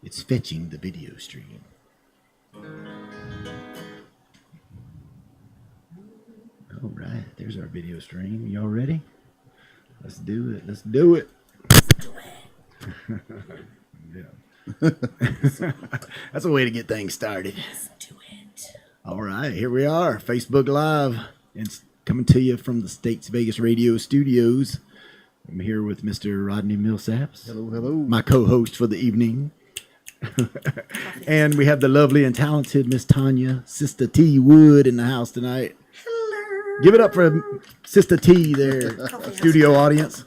It's fetching the video stream. All right, there's our video stream. Y'all ready? Let's do it. Let's do it. Yeah. That's a way to get things started. Let's do it. All right, here we are, Facebook Live. It's coming to you from the Statesvegas Radio Studios. I'm here with Mr. Rodney Millsaps. Hello, hello. My co-host for the evening. And we have the lovely and talented Miss Tonya, Sister T Wood in the house tonight. Hello. Give it up for Sister T there, studio audience.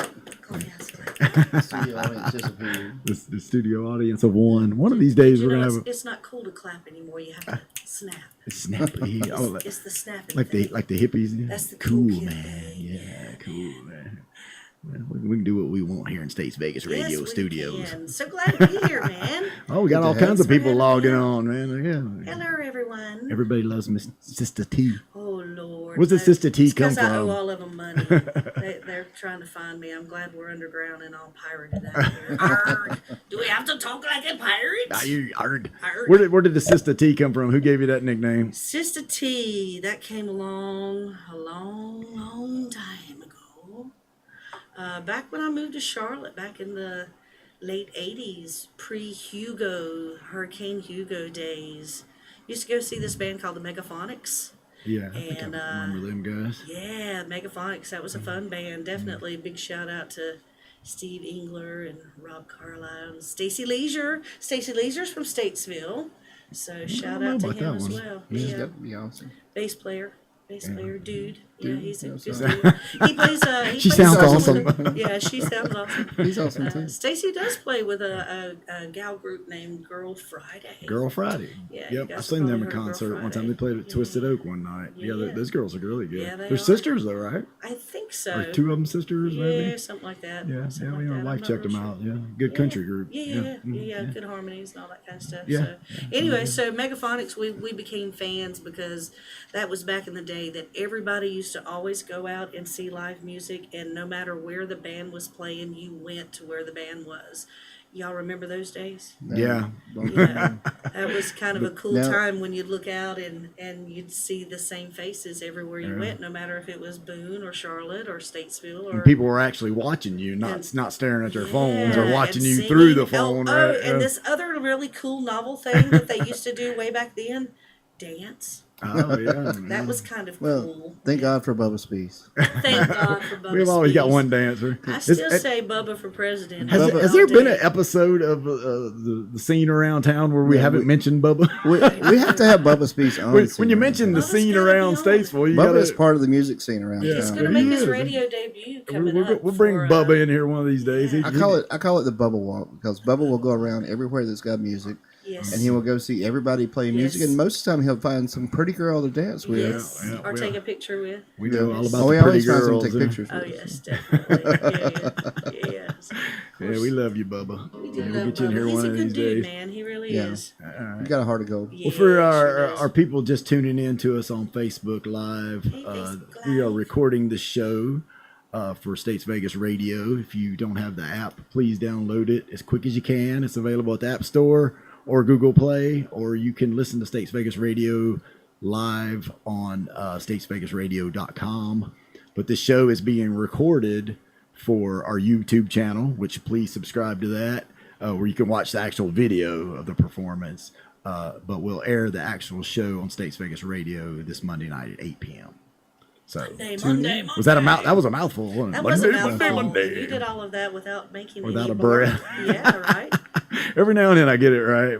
Studio audience disappeared. The studio audience of one. One of these days we're gonna have. It's not cool to clap anymore. You have to snap. Snappy. Oh, It's the snapping. like the hippies. Yeah. That's the cool kid man. thing. Yeah, cool man. Well, we can do what we want here in Statesvegas Radio Yes, Studios. we can. So glad to be here, man. Oh, we got all kinds of people logging on, man. Yeah. Hello, everyone. Everybody loves Miss Sister T. Oh, Lord. Where's the Sister T come Because I owe from? all of them money. They're trying to find me. I'm glad we're underground and all pirated out here. Arrgh. Do we have to talk like a pirate? Arg. Arrgh. Where did the Sister T come from? Who gave you that nickname? Sister T, that came along a long time ago. Back when I moved to Charlotte, back in the late 80s, Hurricane Hugo days. Used to go see this band called the Megaphonics. Yeah, I think I remember them guys. Yeah, Megaphonics. That was a fun band. Definitely big shout out to Steve Engler and Rob Carlisle and Stacy Leisure. Stacy Leisure's from Statesville. So shout out to him as well. Yeah. That'd be awesome. Bass player, dude. Yeah, Dude, he's a that's good awesome. dude. He plays. She plays sounds awesome. awesome. Yeah, she sounds awesome. He's awesome too. Stacy does play with a gal group named Girl Friday. Girl Friday. Yeah, you Yep, guys I've seen them in probably heard of Girl concert one time. They Friday. played at Twisted Oak one night. Yeah, Yeah. those girls are really good. Yeah, they They're are. sisters though, right? I think so. Or two of them sisters, Yeah, maybe? something like that. Yeah, Something yeah, like my that. wife I'm checked not them real out. Yeah, good country group. Yeah, Mm, good harmonies and all that kind of stuff. Yeah. So, anyway, so Megaphonics, we became fans because that was back in the day that everybody used to always go out and see live music, and no matter where the band was playing, you went to where the band was. Y'all remember those days? Yeah. Yeah, that was kind of a cool Now- time when you'd look out and you'd see the same faces everywhere you went, no matter if it was Boone or Charlotte or Statesville or. And people were actually watching you, not staring at their phones or Yeah, watching and you singing. through the phone. Oh, right? and this other really cool novel thing that they used to do way back then, dance. Oh, yeah. That was kind of Well, cool. thank God for Bubba Spees. Thank God for Bubba We've always got Spees. one dancer. I still say Bubba for president. Has there been an episode of the scene around town where we haven't mentioned Bubba? We have to have Bubba Spees on. When you mention the Bubba's scene gotta around be on it. Statesville, you Bubba gotta. is part of the music scene around He's town. going to make his is. radio debut coming up. We'll bring for, Bubba in here one of these days. yeah. I call it the Bubba Walk because Bubba will go around everywhere that's got music, Yes. and he will go see everybody play music, Yes. and most of the time he'll find some pretty girl to dance with. Yes. Yeah, Or we take are. a picture with. We know all about Oh, we the pretty always find some girls. take yeah. pictures Oh, with. yes, definitely. Yes. Yeah, we love you, Bubba. We do Yeah, love we'll get you in Bubba. here He's one a of good these dude, days. man. He really Yeah. is. You got a heart of gold. Yeah, Well, for sure our does. our people just tuning in to us on Facebook Live, Hey, Facebook we are Live. recording the show for Statesvegas Radio. If you don't have the app, please download it as quick as you can. It's available at the App Store or Google Play, or you can listen to Statesvegas Radio live on statesvegasradio.com. But this show is being recorded for our YouTube channel, which please subscribe to that, where you can watch the actual video of the performance. But we'll air the actual show on Statesvegas Radio this Monday night at 8 p.m. So Monday. was that a mouth? That was a mouthful. Wasn't it? That was a Monday, mouthful. Monday. You did all of that without making Without any a breath. Yeah, right. Every now and then I get it right,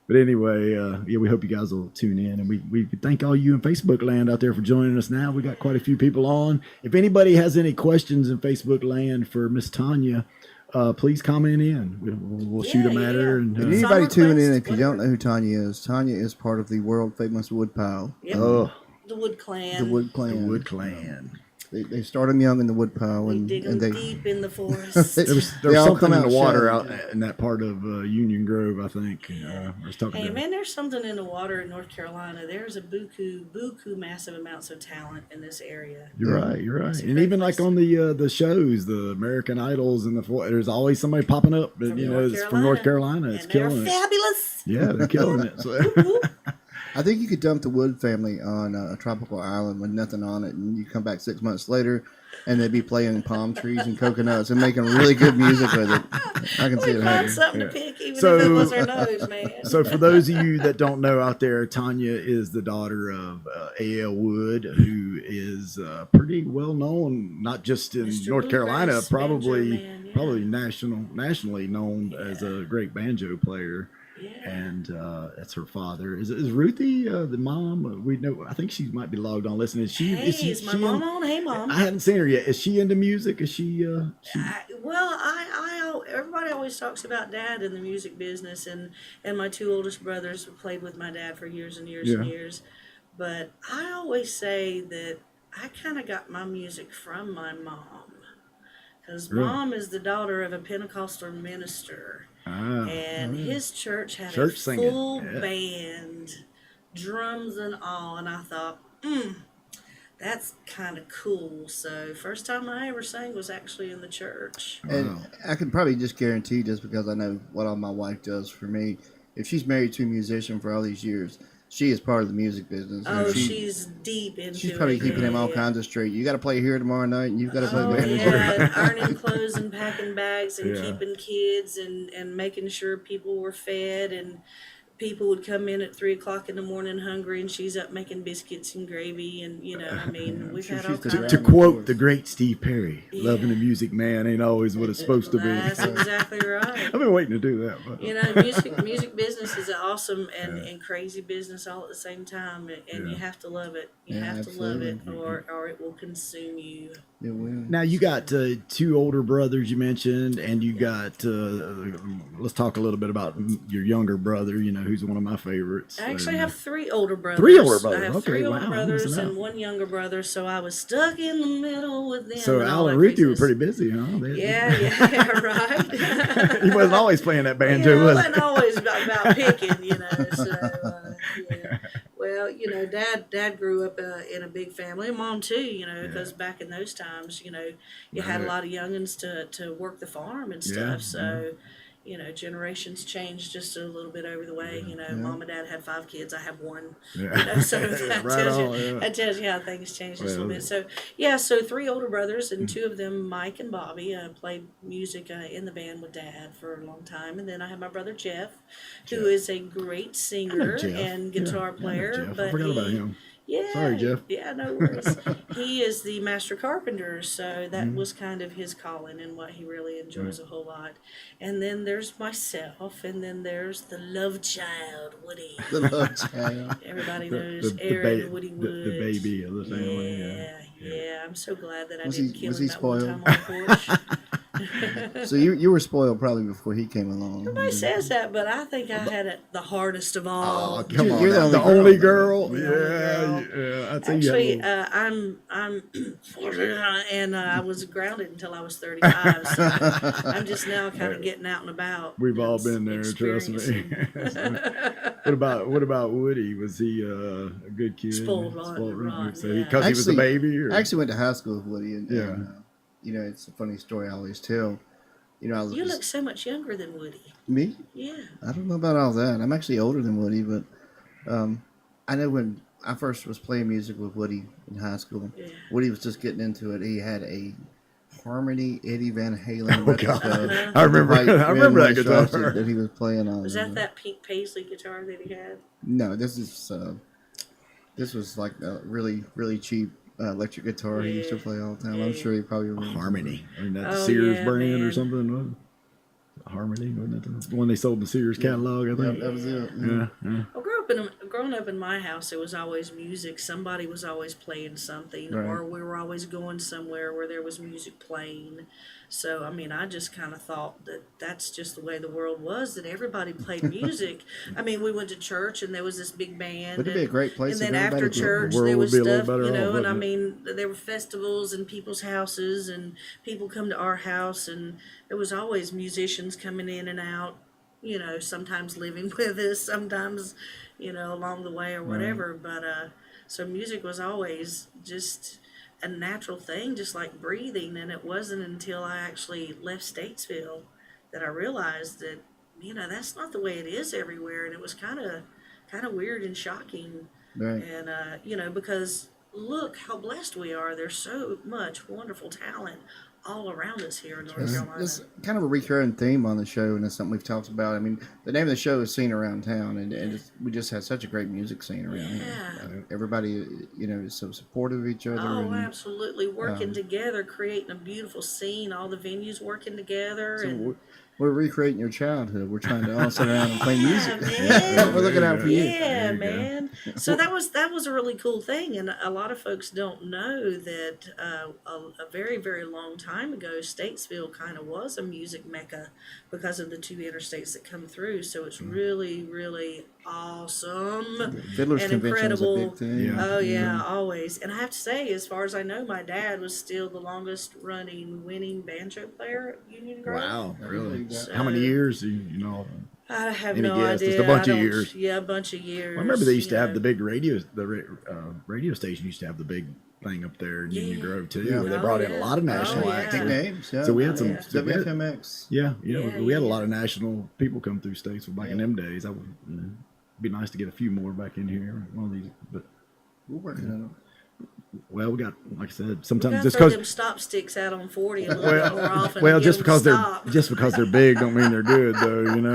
but anyway, yeah, we hope you guys will tune in, and we thank all you in Facebook land out there for joining us. Now we got quite a few people on. If anybody has any questions in Facebook land for Miss Tonya, please comment in. We'll shoot them at her. And And anybody tuning in, if you requests, don't know who Tonya is part of the world famous Woodpile. Yep. oh, The Wood Clan. The Wood Clan. the Wood Clan. They start them young in the wood pile, We and, dig and them they deep in the forest. There was They all something come in out the water shining. out in that part of Union Grove, I think. I was talking Hey to man, there's something in the water in North Carolina. There's a buku massive amounts of talent in this area. You're right. You're right. It's a And great even place like on the shows, the American Idols, and there's always somebody popping up that it's from North Carolina. It's And they're killing it. fabulous. Yeah, they're killing it. So. I think you could dump the Wood family on a tropical island with nothing on it, and you come back 6 months later, and they'd be playing palm trees and coconuts and making really good music with it. I can see We it find happening. something to pick, even So- if it was our nose, man. So for those of you that don't know out there, Tonya is the daughter of A.L. Wood, who is pretty well known, not just in Mr. North Carolina, Bluegrass probably banjo man, yeah. probably nationally known as a great banjo player. Yeah. And that's her father. Is Ruthie the mom? We know. I think she might be logged on listening. Is my mom on? Hey, mom. I haven't seen her yet. Is she into music? Is she? Everybody always talks about dad in the music business, and my two oldest brothers played with my dad for years and years and Yeah. years. But I always say that I kind of got my music from my mom, because Really? mom is the daughter of a Pentecostal minister, Ah, and his church had Church a singing, full yeah. band, drums and all, and I thought, that's kind of cool. So first time I ever sang was actually in the church. And I can probably just guarantee, just because I know what all my wife does for me, if she's married to a musician for all these years, she is part of the music business. Oh, And she's deep into she's probably it. keeping him all yeah. kinds of straight. You got to play here tomorrow night, and you've got to play Oh, there. yeah, and ironing clothes and packing bags and Yeah. keeping kids and making sure people were fed, and people would come in at 3 o'clock in the morning hungry, and she's up making biscuits and gravy, and I mean, we've Sure, had all she's the kinds To of. quote the great Steve Perry, Yeah. "Loving the music, man, ain't always what it's supposed to be." That's exactly right. I've been waiting to do that. But. Music business is an awesome and crazy business all at the same time, and you have to love it. You Yeah, have to love it, absolutely. or it will consume you. It will. Now you got two older brothers you mentioned, and you got. Let's talk a little bit about your younger brother. Who's one of my favorites. I actually have 3 older brothers. Three older brothers, I have okay, 3 wow, older I'm brothers missing and out. 1 younger brother, so I was stuck in the middle with them. So and Al all and that Ruthie were craziness. pretty busy, huh? Yeah, right. He wasn't always playing that banjo, It was wasn't always about picking, So, yeah. Well, Dad grew up in a big family, and Mom too, because back in those times, you had a Right. lot of youngins to work the farm and stuff. Yeah, So, generations changed just a little bit over the way. Mom and Dad had 5 kids. I have 1. Yeah. So that, Right tells on, you, yeah. that tells you how things changed just a Well, little bit. So, yeah, so 3 older brothers, and 2 of them, Mike and Bobby, played music in the band with Dad for a long time. And then I have my brother Jeff, who is a great singer Jeff. and Yeah, guitar I know player. Jeff. I But forgot about he- him. Yeah. Sorry, Jeff. Yeah, no worries. He is the master carpenter, so that Mm-hmm. was kind of his calling and what he really enjoys a whole lot. And then there's myself, and then there's the love child, Woody. The love child. Everybody knows Aaron Woody Wood. the baby of the family. Yeah. I'm so glad that I Was didn't he- kill was him he that one spoiled? time on the porch. So you were spoiled probably before he came along. Everybody says that, but I think I had it the hardest of all. Oh, come on! You're now. the The only only girl. girl. The only Yeah, girl. yeah. I'd say Actually, you had a little- I'm and I was grounded until I was 35. So I'm just now kind of getting out and about. We've all and been there. Trust me. experiencing. What about Woody? Was he a good kid? Spoiled rotten, So yeah. because he was a baby, or I actually went to high school with Woody, and Yeah. it's a funny story I always tell. I was You look so much younger than Woody. me. Yeah. I don't know about all that. I'm actually older than Woody, but I know when I first was playing music with Woody in high school, Yeah. Woody was just getting into it. He had a Harmony Eddie Van Halen. Oh, record God. player. I remember. White I remember rim that stripes guitar. that he was playing on. Was that pink paisley guitar that he had? No, this was like a really, really cheap electric guitar he used to Yeah. play all the time. Yeah, I'm sure he probably remembers. Harmony. I mean, that Oh, Sears yeah, brand or man. something. Wasn't it? Harmony, wasn't it? The one they sold in the Sears catalog, I Yeah, think. that was it. Yeah, yeah. Well, growing growing up in my house, there was always music. Somebody was always playing something, Right. or we were always going somewhere where there was music playing. So I mean, I just kind of thought that that's just the way the world was. That everybody played music. I mean, we went to church and there was this big band. Would it be a great place And if then after everybody could- church, The world there would was be a little stuff, better you know. off, And I wouldn't mean, there were festivals in people's houses, and people come to our house, and there was always musicians coming in and out. You know, sometimes living with us, sometimes, you know, along the way or whatever. But so music was always just a natural thing, just like breathing. And it wasn't until I actually left Statesville that I realized that, you know, that's not the way it is everywhere. And it was kind of weird and shocking. Right. And you know, because look how blessed we are. There's so much wonderful talent all around us here in North Carolina. It's kind of a recurring theme on the show, and it's something we've talked about. I mean, the name of the show is Scene Around Town, and we just have such a great music scene around here. Everybody, you know, is so supportive of each other. Oh, and, absolutely. Working together, creating a beautiful scene, all the venues working together. so And we're recreating your childhood. We're trying to all sit around and play music. man. We're looking out for you. Yeah, There you go. man. So that was a really cool thing, and a lot of folks don't know that a very, very long time ago, Statesville kind of was a music mecca because of the two interstates that come through. So it's really, really awesome. Fiddler's and Convention was a incredible. big thing. Yeah. Oh yeah, always. And I have to say, as far as I know, my dad was still the longest running winning banjo player at Union Grove. Wow, really? So- How many years? You know, I have Any no guess? idea. Just a bunch I of don't- years. Yeah, a bunch of years. I remember they used to you have know. the big radio. Radio station used to have the big thing up there in Union Yeah. Grove too, Yeah. where they Oh, brought in a yeah. lot of national Oh, acts. yeah. Big names. Yeah. So we had some. Yeah. so we had- WFMX. yeah, Yeah, we had a yeah. lot of national people come through Statesville back in them days. I would, it'd be nice to get a few more back in here. One of these, but We're working on it. well, we got, like I said, We sometimes gotta just throw because. them stop sticks out on 40 a little bit more often. Well, and get just them because to stop. just because they're big don't mean they're good, though. You know.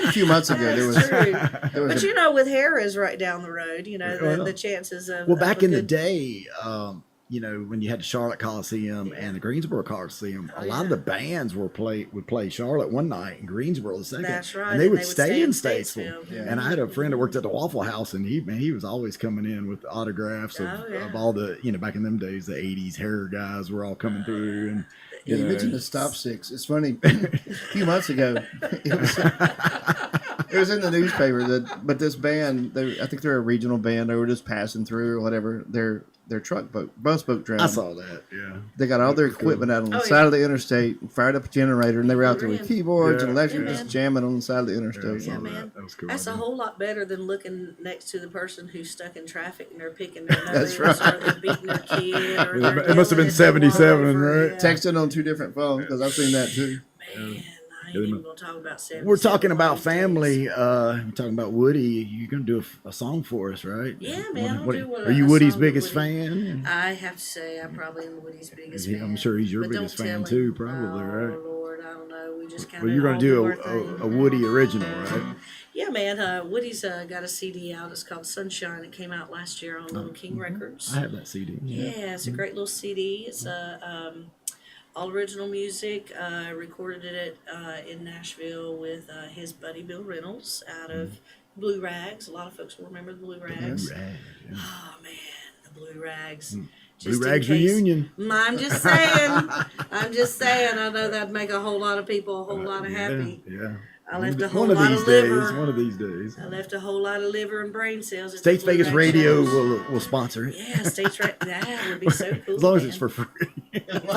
A few months ago, there was That's true. there was But a, you know, with Harrah's right down the road, you know, Well, the chances of Well, of back a in the good- day, you know, when you had the Charlotte Coliseum and the Greensboro Coliseum, a lot of the bands would play Charlotte one night and Greensboro the second. That's right, And they and would they would stay stay in in Statesville. Statesville. And I had a friend that worked at the Waffle House, and he was always coming in with autographs Oh, yeah. of all the, you know, back in them days, the 80s hair guys were all coming through. And you know, mentioned the stop sticks. It's funny. A few months ago, it was in the newspaper but this band, I think they're a regional band. They were just passing through or whatever. Their bus boat drowned. I saw that, yeah. They got all their That was cool. equipment out on the Oh, side yeah. of the interstate, fired up a generator, and they were out there with Ran. keyboards and Yeah. electric, Yeah, just man. jamming on the side of the interstate. I Yeah, saw man. That was cool. That's a idea. whole lot better than looking next to the person who's stuck in traffic and they're picking their nose That's right. or they're beating their kid or It they're must have been yelling at their 77, wall right? Texting on two different phones because I've seen that too. Man, I ain't Yeah, even gonna talk about 77. We're talking about these days. family. We're talking about Woody. You're gonna do a song for us, right? Yeah, man, I'll do Are you a Woody's song with biggest Woody. fan? I have to say, I probably am Woody's biggest Yeah, fan. I'm sure he's your But don't biggest fan tell him. too, probably, Oh, right? Lord, I don't know. We just kind of. Well, you're gonna do a Woody original, right? Yeah, man. Woody's got a CD out. It's called Sunshine. It came out last year on Little King Records. I have that CD. Yeah, it's a great little CD. It's all original music. I recorded it in Nashville with his buddy Bill Reynolds out of Blue Rags. A lot of folks will remember the Blue Rags. Blue Rags, yeah. Oh man, the Blue Rags. Blue Just in Rags case- reunion. I'm just saying. I'm just saying. I know that'd make a whole lot of people a whole lot of happy. Yeah. I left a whole One of lot these of days. liver. One of these days. I left a whole lot of liver and brain cells. at the States Blue Vegas Rags Radio shows. will sponsor it. Yeah, States Right. That would be so cool. As long as man. it's for free.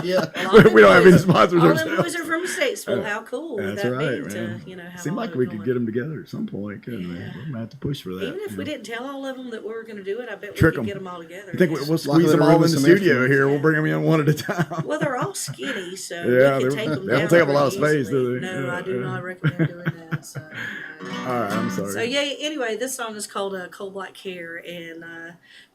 Yeah. All them we don't have any boys- sponsors All them ourselves. boys are from Statesville. How cool would That's that right, be man. to, you know, have Seemed all like them we could going? get them together at some point, couldn't we? Yeah. We're gonna have to push for that. Even if you we know. didn't tell all of them that we were going to do it, I bet Trick we 'em. could get them all together. You think yes. we'll Lock squeeze them them in all with in the some studio instruments. here? We'll bring them in one at a time. Well, they're all skinny, so Yeah, we can they- take them they don't down take up a lot of pretty space, do easily. they? No, Yeah, I do yeah. not recommend doing that. So. All right, I'm sorry. So yeah. Anyway, this song is called "Coal Black Hair," and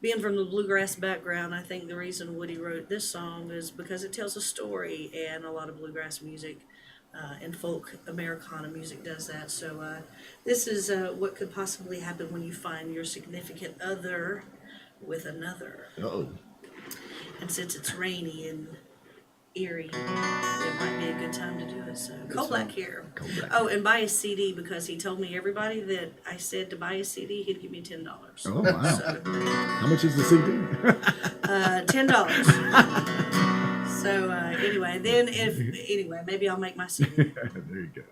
being from the bluegrass background, I think the reason Woody wrote this song is because it tells a story, and a lot of bluegrass music and folk Americana music does that. So this is what could possibly happen when you find your significant other with another. Uh-oh. And since it's rainy and Erie, it might be a good time to do it. So Coal Black here. Coal Black. Oh, and buy a CD because he told me everybody that I said to buy a CD, he'd give me $10. Oh, wow. So, How much is the CD? $10. So anyway, then maybe I'll make my CD. There you go.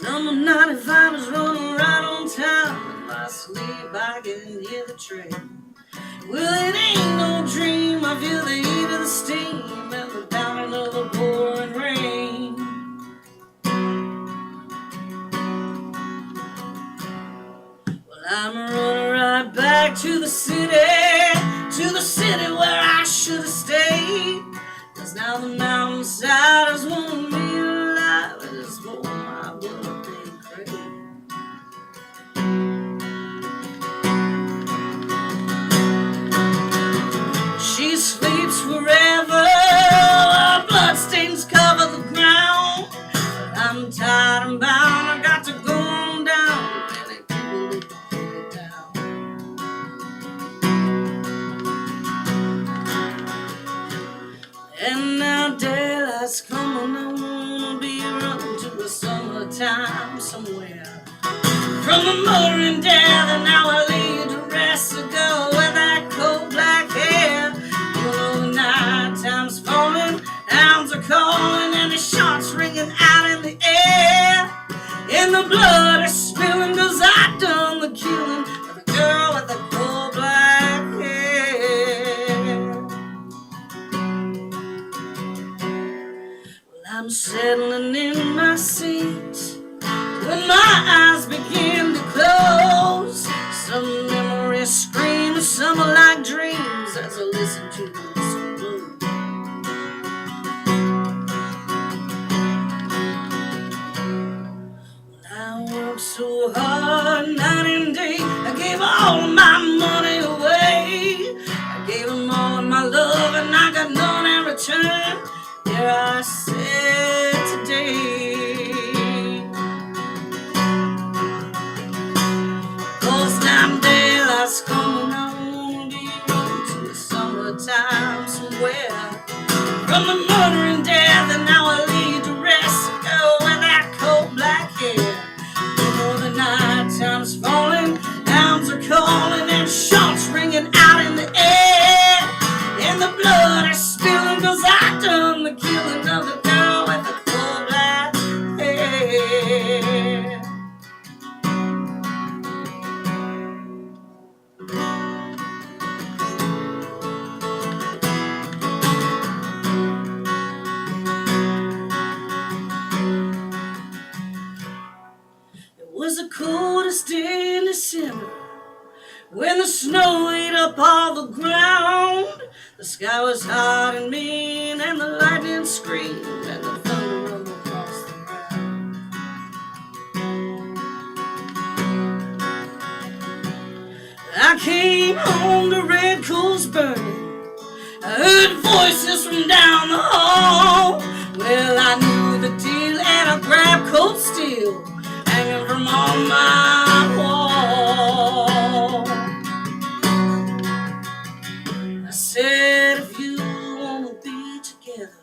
Number 95 is running right on time. In my sleep, I can hear the train. Well, it ain't no dream. I feel the heat of the steam and the pounding of the pouring rain. Well, I'm running right back to the city where I should have stayed. 'Cause now the mountainside is wanting me alive, and it's for my birthday crate. She sleeps forever, her bloodstains cover the ground. But I'm tired and bound, I got to go on down. Many people look to put me down. And now daylight's coming, I wanna be running to the summertime somewhere. From the motoring death, and now I lay to rest, a girl with that coal black hair. You know the night time's falling, hounds are calling, and the shots ringing out in the air. And the blood is spilling 'cause I done the killing of the girl with the coal black hair. Well, I'm settling in my seat when my eyes begin to close. Some memories scream, some are like dreams as I listen to this blue. I worked so hard night and day, I gave all of my money away. I gave them all of my love and I got none in return. Here I sit today. 'Cause now daylight's coming, I wanna be running to the summertime somewhere. From the murdering death, and now I lead to rest. A girl with that cold black hair. You know the night time's falling, hounds are calling, and shots ringing out in the air. And the blood is spilling 'cause I done the killing of the girl with the cold black hair. It was the coldest day in December, when the snow ate up all the ground. The sky was hot and mean, and the lightning screamed, and the thunder rumbled across the ground. I came home, the red coals burning. I heard voices from down the hall. Well, I knew the deal, and I grabbed cold steel hanging from on my wall. I said, if you wanna be together,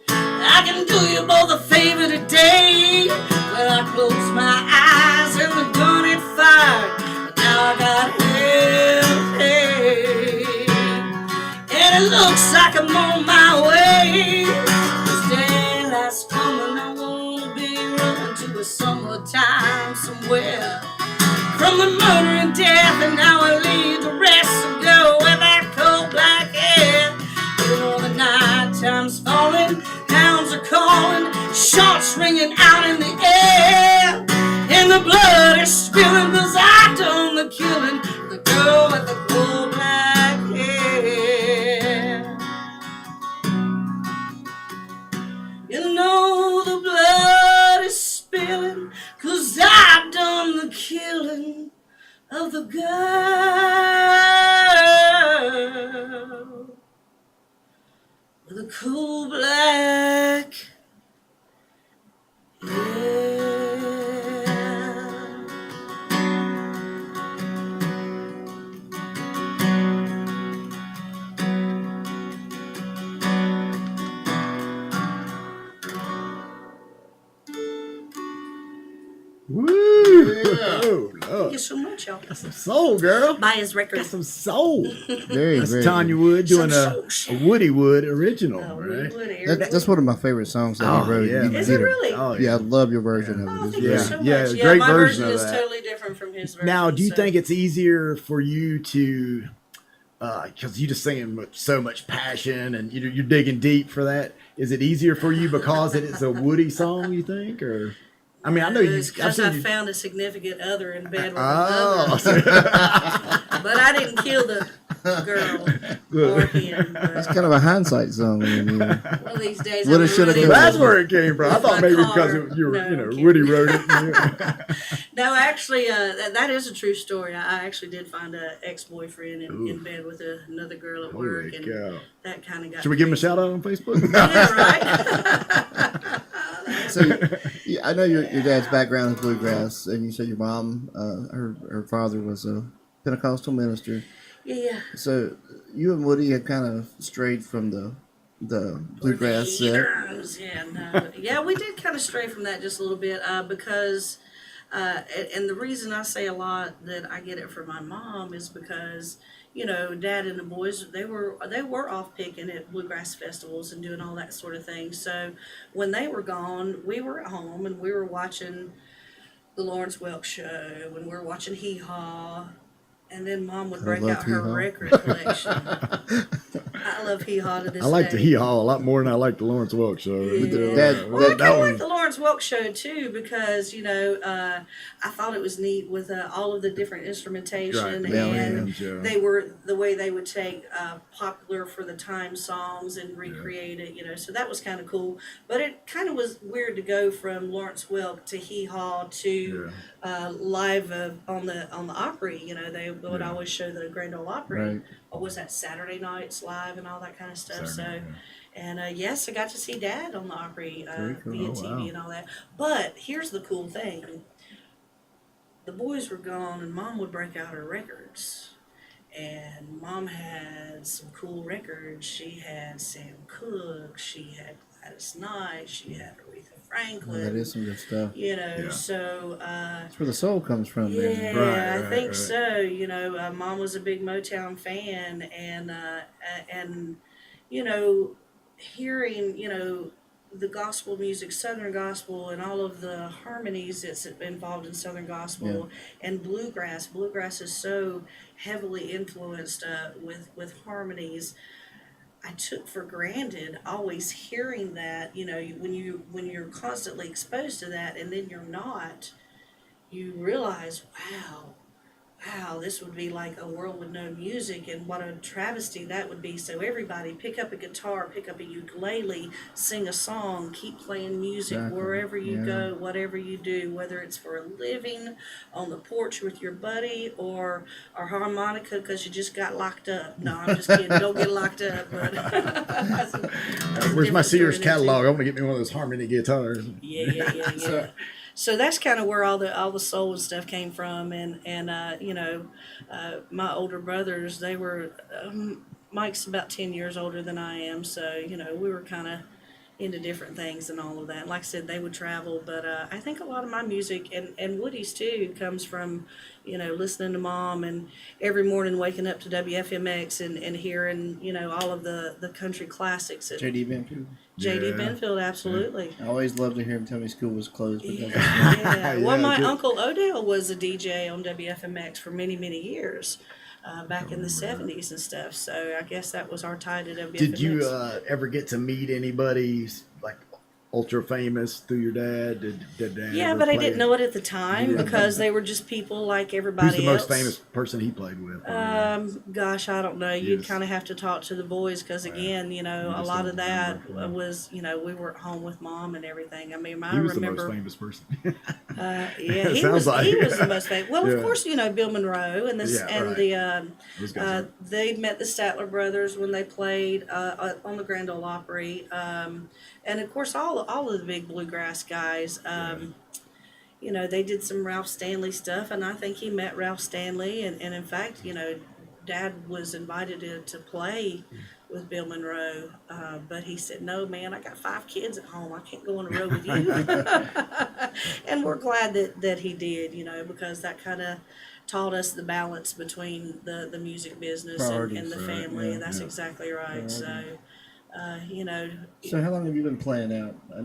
I can do you both a favor today. Well, I closed my eyes and the gun had fired, but now I got hell paid. And it looks like I'm on my way. This daylight's coming, I wanna be running to a summertime somewhere. From the murder and death, and now I lead the rest to go with that cold black hair. You know the night time's falling, hounds are calling, shots ringing out in the air. And the blood is spilling 'cause I done the killing, the girl with the cold black hair. You know the blood is spilling 'cause I done the killing of the girl with the cool black Woo! Oh, Thank Lord. you so much, y'all. Some soul, girl. Buy his record. Got some soul. Very, That's very Tonya good. Wood doing Some a soul. Woody Wood original, Oh, right? That's one of my favorite songs that Oh, he wrote. yeah, You man. Is need it to- really? Oh, Yeah, I love your version Oh, of it. thank It's you great. so Yeah, much. great my version version of is that. totally different from his version. Now, do you so- think it's easier for you to, because you just singing with so much passion and you're digging deep for that? Is it easier for you because it is a Woody song? You think, or I mean, I know you. It's I've because seen I you. found a significant other in bed with Oh, another. But I didn't kill the girl or him. It's But kind of a hindsight song. I mean, one of these days, Woulda, I'm shoulda, running coulda. that's with- where it came from. I with thought my maybe car. because you were, No, I'm Woody kidding. wrote it. No, actually, that is a true story. I actually did find an ex-boyfriend in bed with another girl at work, Holy and cow! that kind of got. Should we give him a crazy. shout out on Facebook? Yeah, right. so I know your dad's background is bluegrass, and you said your mom, her father was a Pentecostal minister. Yeah. So you and Woody had kind of strayed from the bluegrass set. Yeah, we did kind of stray from that just a little bit because, and the reason I say a lot that I get it from my mom is because Dad and the boys they were off picking at bluegrass festivals and doing all that sort of thing. So when they were gone, we were at home and we were watching the Lawrence Welk show and we were watching Hee Haw. And then Mom would break love out her Hee Haw. record collection. I love Hee Haw to this I like day. the Hee Haw a lot more than I like the Lawrence Welk show. That- Well, I that kind of one- like the Lawrence Welk show too because I thought it was neat with all of the different instrumentation Right, the bell and hands, yeah. they were the way they would take popular for the time songs and recreate it. So that was kind of cool. But it kind of was weird to go from Lawrence Welk to Hee Haw to live on the Opry. They would Yeah. always show the Grand Ole Opry. Right. What was that, Saturday nights live and all that kind of stuff. Saturday, So. And yes, I got to see Dad on the Opry Very cool. via Oh, TV wow. and all that. But here's the cool thing: the boys were gone, and Mom would break out her records. And Mom had some cool records. She had Sam Cooke. She had Gladys Knight. She had Aretha Franklin. That is some good stuff. Yeah. So. That's where the soul comes from. Yeah, Man. Right, I right, think right. so. Mom was a big Motown fan, and hearing the gospel music, Southern gospel, and all of the harmonies that's involved in Southern gospel and bluegrass. Bluegrass is so heavily influenced with harmonies. I took for granted always hearing that. When you're constantly exposed to that, and then you're not. You realize, wow, this would be like a world with no music, and what a travesty that would be. So everybody pick up a guitar, pick up a ukulele, sing a song, keep playing music Exactly. wherever you Yeah. go, whatever you do, whether it's for a living, on the porch with your buddy, or a harmonica because you just got locked up. No, I'm just kidding. Don't get locked up. But that's a Where's my different story Sears there, too. catalog? I'm gonna get me one of those harmony guitars. Yeah. So that's kind of where all the soul and stuff came from, and my older brothers, they were Mike's about 10 years older than I am, so we were kind of into different things and all of that. Like I said, they would travel, but I think a lot of my music and Woody's too comes from listening to Mom and every morning waking up to WFMX and hearing all of the country classics. J.D. Benfield. J.D. Yeah. Benfield, absolutely. I always loved to hear him tell me school was closed. Because Yeah. Well, Yeah, my good. uncle Odell was a DJ on WFMX for many, many years, back in the remember 70s and stuff. So I guess that was our tie to WFMX. Did you ever get to meet anybody like ultra famous through your dad? Did dad? Yeah, ever but I play didn't know it at the time Yeah. because they were just people like everybody Who's the else. most famous person he played with? Gosh, I don't know. You'd Yes. kind of have to talk to the boys because, again, a just lot don't of that remember. was, we were at home with Mom and everything. I mean, I he was remember. the most famous person. Yeah, It he sounds was. like He it. was the most famous. Well, Yeah. of course, Bill Monroe and Yeah, and right. the Those guys are- they met the Statler brothers when they played on the Grand Ole Opry, and of course all of the big bluegrass guys. You know, they did some Ralph Stanley stuff, and I think he met Ralph Stanley, and in fact, you know, Dad was invited to play with Bill Monroe, but he said, "No, man, I got 5 kids at home. I can't go on the road with you." And we're glad that he did, you know, because that kind of taught us the balance between the music business and the family, and that's exactly right. So, you know. So how long have you been playing out? I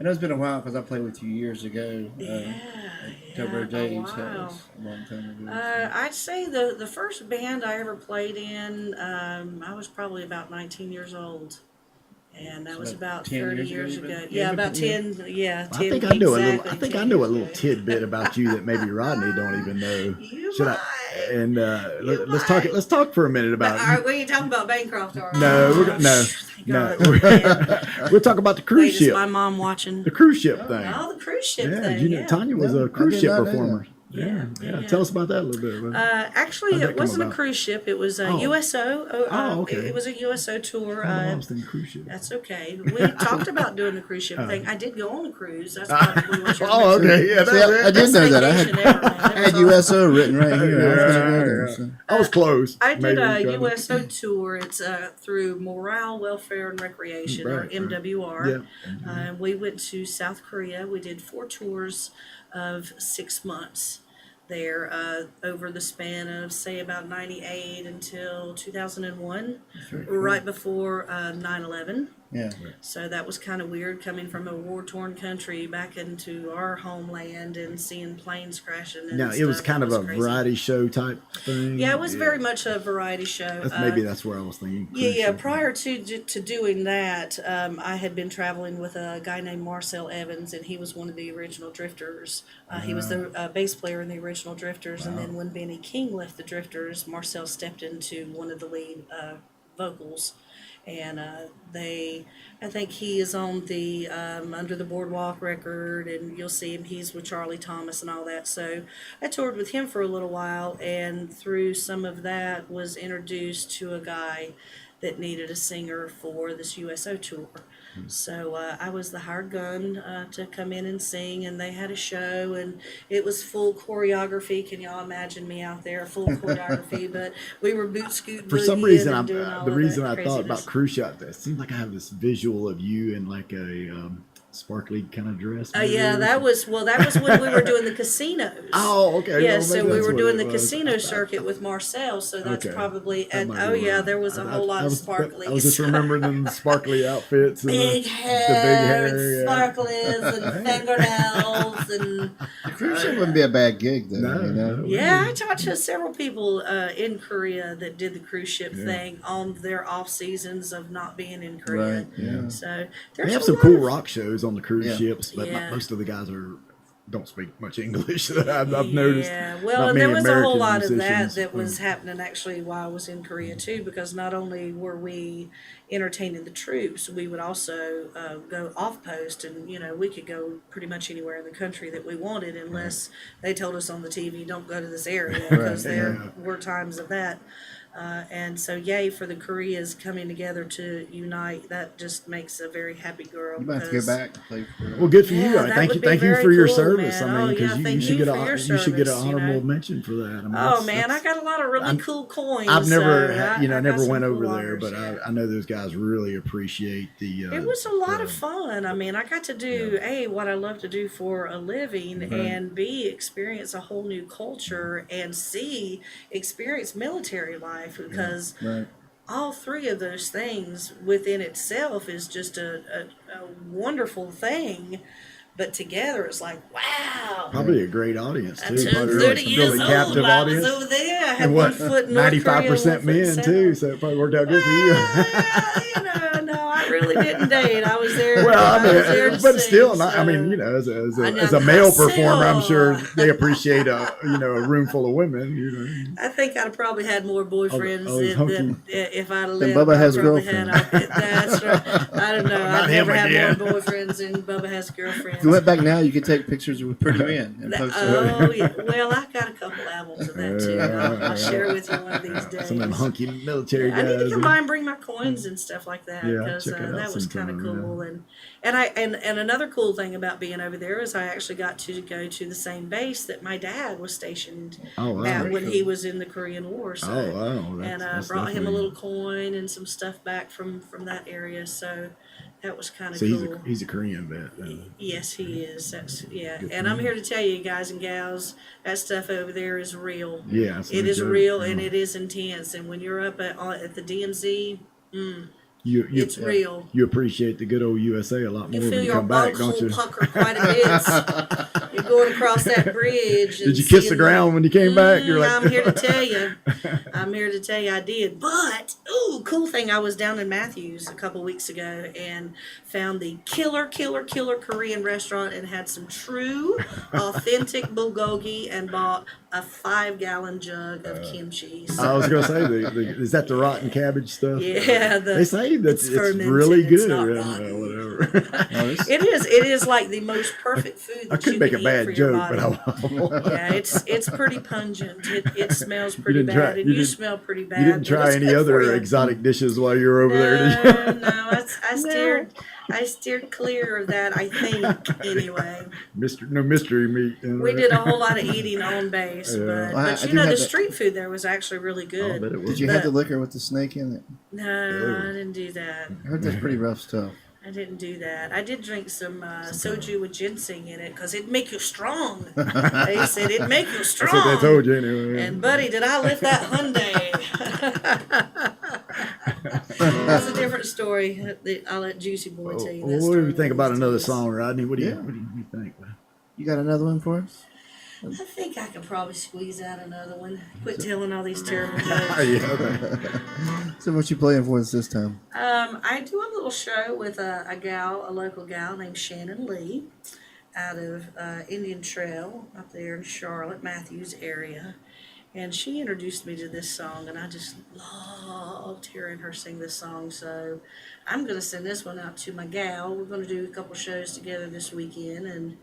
know it's been a while because I played with you years ago. October Days. That was a long time ago. I'd say the first band I ever played in, I was probably about 19 years old. And that was about 30 years ago. Yeah, about 10. Yeah, 10. I think I know exactly, a little. I think I know a little tidbit about you that maybe Rodney don't even know. Should might. And let's talk. Let's talk for a minute about. All right, what are you talking about, Bancroft? No, we'll talk about the cruise Wait, ship. is my mom watching? The cruise ship thing. Oh, the cruise ship Yeah, thing. you know, Yeah. Tanya was a cruise ship performer. Yeah. Tell us about that a little bit. Actually, it wasn't a cruise ship. It was a USO. Okay. It was a USO tour. I was thinking cruise ship. That's okay. We talked about doing the cruise ship thing. I did go on a cruise. That's probably what you're Okay. Yeah, See, I did know that. I had USO written right here. I was close. I did a USO tour. It's through Morale, Welfare, and Recreation, or MWR. Yeah. We went to South Korea. We did 4 tours of 6 months there over the span of, say, about 98 until 2001, right before 9/11. Yeah. So that was kind of weird coming from a war-torn country back into our homeland and seeing planes crashing. And Now, it was kind of a crazy. variety show type thing. Yeah, it was very much a variety show. Maybe that's where I was thinking. Yeah. Prior to doing that, I had been traveling with a guy named Marcel Evans, and he was one of the original Drifters. He was the bass player in the original Drifters, and then when Benny King left the Drifters, Marcel stepped into one of the lead vocals. And I think he is on the Under the Boardwalk record, and you'll see him. He's with Charlie Thomas and all that. So I toured with him for a little while, and through some of that was introduced to a guy that needed a singer for this USO tour. So I was the hired gun to come in and sing, and they had a show, and it was full choreography. Can y'all imagine me out there, full choreography? But we were boot scoot. For some reason, I thought about cruise ship. It seems like I have this visual of you in like a sparkly kind of dress. Yeah, that was when we were doing the casinos. Oh, okay. Yeah, well, so maybe we that's were what doing it the was. casino circuit with Marcel, so that's Okay. probably. That might Oh be yeah, right. there was a whole lot of sparklies. I was just remembering the sparkly outfits and big the hair, big hair, and sparklies, and fingernails, and The cruise ship wouldn't be a bad gig, though. No, you know? yeah, I talked to several people in Korea that did the cruise ship thing on their off seasons of not being in Korea. Right. Yeah. So They there's have a some lot cool of- rock shows on the cruise ships, but Yeah. most of the guys don't speak much English. I've noticed. Yeah, well, Not and there many was a whole American lot of that musicians. that was happening actually while I was in Korea too, because not only were we entertaining the troops, we would also go off post, and we could go pretty much anywhere in the country that we wanted, unless they told us on the TV, "Don't go to this area," because there were times of that. And so, yay for the Koreas coming together to unite. That just makes a very happy girl. You might have to go back and play for Well, good for you. Yeah, that Thank you. would be Thank you very for your cool, service. man. I mean, Oh, because yeah, you thank should you get for your you should get an service, you honorable know. mention for that. I mean, Oh man, I got a lot of really cool coins. I've never, so I never got some went over cool there, honors, but yeah. I know those guys really appreciate the. It was a lot of fun. I mean, I got to do A, what I love to do for a living, and B, experience a whole new culture, and C, experience military life, because Right. all 3 of those things within itself is just a wonderful thing. But together, it's like, wow. Probably a great audience I too. turned Probably 30 some years really old captive while I was audience. over there. I had And one what? foot in North Korea, 95% one foot men south. too, so it probably worked out good for you. No, I really didn't date. I was there. Well, I I was there mean, to but sing, still, so. I mean, I know as a male myself. performer, I'm sure they appreciate a room full of women. I think I'd have probably had more boyfriends Oh, he's than if I'd have lived. Bubba I has probably girlfriend. That's right. I don't know. Not I've him never had again. more boyfriends than Bubba has girlfriends. If you went back now, you could take pictures with pretty men and post them. Oh yeah. Well, I got a couple albums of that too. I'll share with you one of these days. Some of them hunky military I need guys. to come by and bring my coins and stuff like that, Yeah, because check that was kind of sometime, cool. And another cool thing about being over there is I actually got to go to the same base that my dad was stationed Oh, wow. at when Very he cool. was in the Korean War. So, Oh, wow. and I That's brought him a definitely- little coin and some stuff back from that area. So that was kind of So cool. he's a Korean vet. Then. Yes, he is. That's yeah. Good And for I'm him. here to tell you, guys and gals, that stuff over there is real. Yeah, it's It no is joke. real Yeah. and it is intense. And when you're up at the DMZ, You, it's real. You appreciate the good old USA a lot more You when feel you your come back, don't bunghole you? pucker quite a bit. You're going across that bridge. Did you kiss the ground when you came back? You're like, I'm here to tell you. I'm here to tell you I did. But, cool thing. I was down in Matthews a couple weeks ago and found the killer Korean restaurant and had some true, authentic bulgogi and bought a 5-gallon jug of kimchi. I So, was gonna say, is that the rotten cabbage stuff? yeah, They say that it's fermented, really it's good. not Yeah, rotten. whatever. Oh, this- It is like the most perfect food. I That could you make can a eat bad for your joke, but body. I won't. Yeah, it's pretty pungent. It smells pretty didn't try- bad, and you you didn't- smell pretty bad. You didn't but try it's any good for other you. exotic dishes while you were over there, did you? No, I steered clear of that. I think anyway. No mystery meat. We did a whole lot of eating on base, Yeah. but, Well, I but you do know have the that- street food there was actually really I good. bet it was. Did you have the But- liquor with the snake in it? No, I didn't do that. I heard that's pretty rough stuff. I didn't do that. I did drink some soju with ginseng in it because it'd make you strong. They said it'd make you strong. That's what they told you anyway. And buddy, did I lift that Hyundai? That's a different story. I'll let Juicy Boy tell you that Well, what story do you think one about of these another days. song, Rodney? What do you, Yeah. what do you think? You got another one for us? I think I could probably squeeze out another one. Quit telling all these terrible jokes. Yeah, okay. So what you playing for us this time? I do a little show with a local gal named Shannon Lee out of Indian Trail up there in Charlotte, Matthews area. And she introduced me to this song, and I just loved hearing her sing this song. So I'm going to send this one out to my gal. We're going to do a couple shows together this weekend, and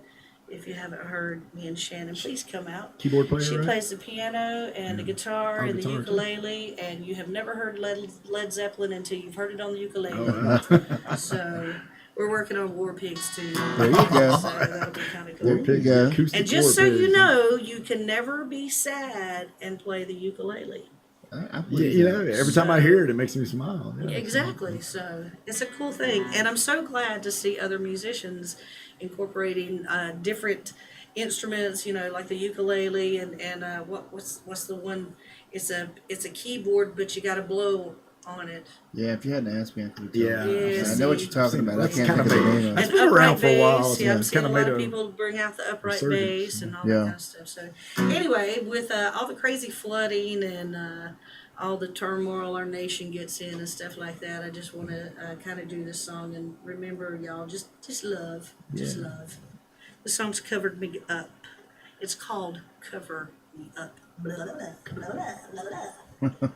if you haven't heard me and Shannon, please come out. Keyboard player, She right? plays the piano and the guitar Oh, and the guitar, too. ukulele, and you have never heard Led Zeppelin until you've heard it on the ukulele. Oh, wow. So we're working on War Pigs too. There you go. So that'll be kind of There cool. you go. Acoustic And just so war you pigs. know, you can never be sad and play the ukulele. I Yeah, believe you that. know, every time I hear it, it makes me smile. Yeah. Exactly. So it's a cool thing, and I'm so glad to see other musicians incorporating different instruments. You know, like the ukulele and what's the one? It's a keyboard, but you got to blow on it. Yeah, if you hadn't asked me, I could have Yeah. Yeah, I know what see. you're talking about. I That's can't kinda think of the made- name of It's it. been And around upright for a while, bass. so Yeah, I'm it's seeing a kinda lot made of a people bring out the upright resurgence. bass and all Yeah. that kind of stuff. So anyway, with all the crazy flooding and all the turmoil our nation gets in and stuff like that, I just want to kind of do this song and remember y'all, just love, just Yeah. love. The song's Covered Me Up. It's called Cover Me Up. Blah, blah, blah, blah, blah, blah, blah.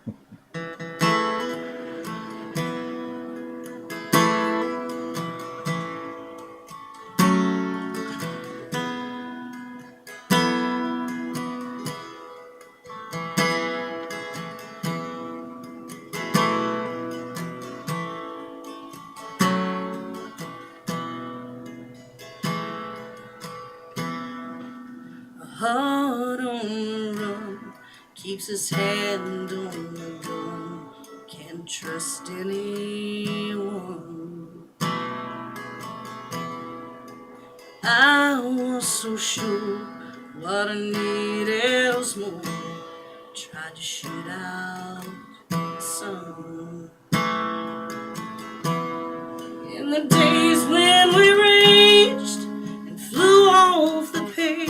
Heart on the run, keeps his hand on the gun, can't trust anyone. I was so sure what I needed was more, tried to shoot out the sun. In the days when we raged and flew off the page,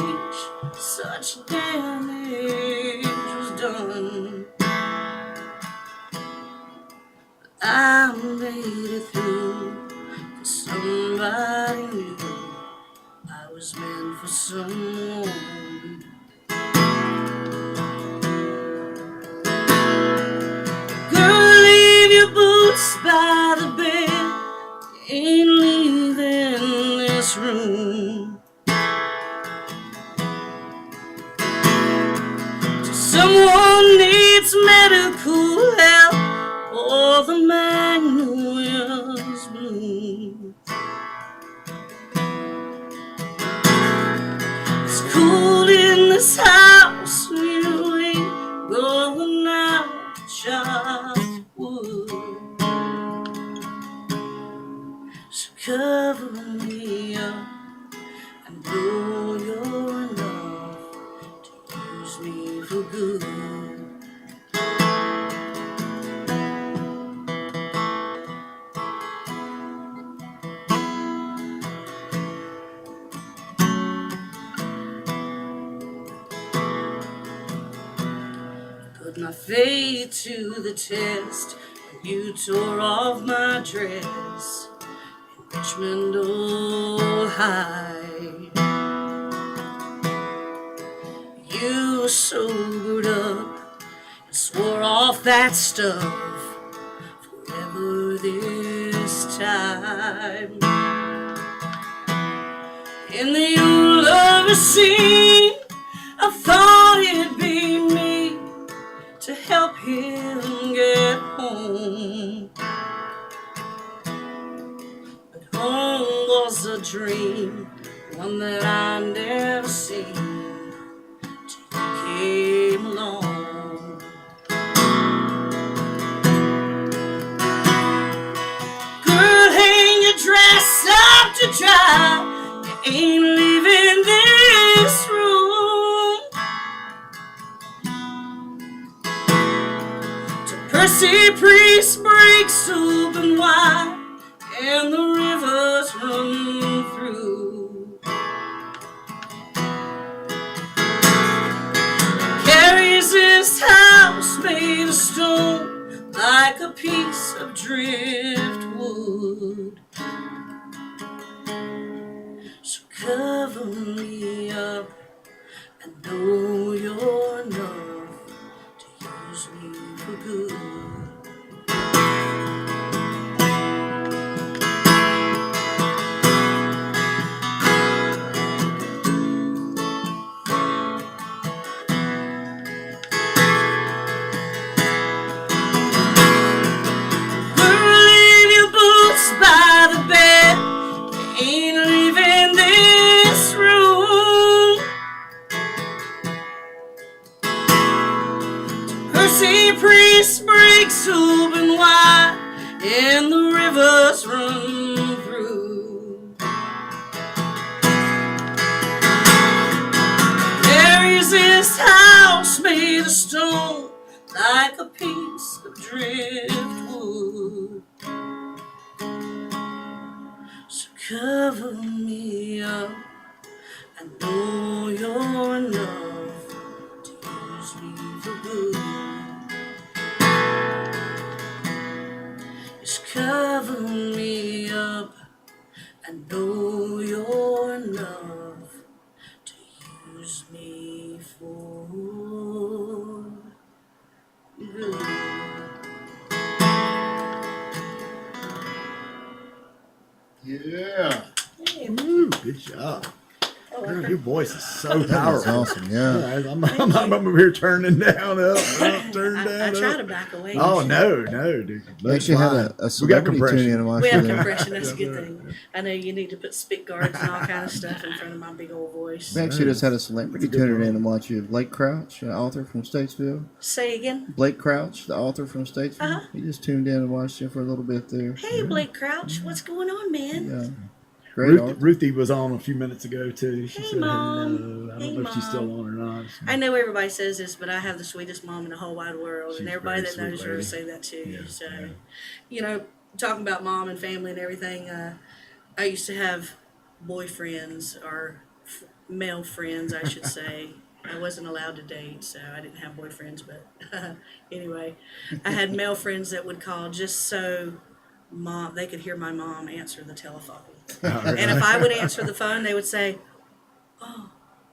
such damage was done. I made it through, 'cause somebody knew I was meant for someone. Girl, leave your boots by the bed, you ain't leaving this room. Someone needs medical help, or the magnolias bloom. this house you ain't going out just wood. So cover me up. I know you're enough to use me for good. Put my faith to the test when you tore off my dress in Richmond, Ohio. You sobered up and swore off that stuff forever this time. In the old lover scene, I thought it'd be me to help him get home. But home was a dream, one that I never seen till you came along. Girl, hang your dress up to dry. You ain't leaving this room. Percy Priest breaks open wide and the rivers run through. Carries this house made of stone like a piece of driftwood. So cover me up, I know you're enough to use me for good. By the bed, you ain't leaving this room. Percy Priest breaks open wide and the rivers run through. There is this house made of stone like a piece of driftwood. So cover me up, I know you're enough to use me for good. Just cover me up, I know you're enough to use me for good. Yeah. Woo, good job. Oh, Girl, your voice is so That's powerful. awesome. Yeah. I'm over here turning down, up, turn I down, try up. to back away. Oh, no, dude. We actually had a celebrity tune in and watch We have it. compression, that's a good thing. I know you need to put spit guards and all kind of stuff in front of my big old voice. We actually just had a celebrity tuner in and watch you. Blake Crouch, an author from Statesville. Say again? Blake Crouch, the author from Statesville. Uh-huh. He just tuned in and watched you for a little bit there. Hey, Blake Crouch, what's going on, man? Yeah. Great author. Ruthie was on a few minutes ago, too. She Hey, said Mom. hello. I don't Hey, know if she's still Mom. on or not. I know everybody says this, but I have the sweetest mom in the whole wide world, She's and a everybody very that knows sweet her lady. say that too. Yeah, So, yeah. you know, talking about mom and family and everything, I used to have boyfriends or male friends, I should say. I wasn't allowed to date, so I didn't have boyfriends. But anyway, I had male friends that would call just so they could hear my mom answer the telephone. And if I would answer the phone, they would say, "Oh,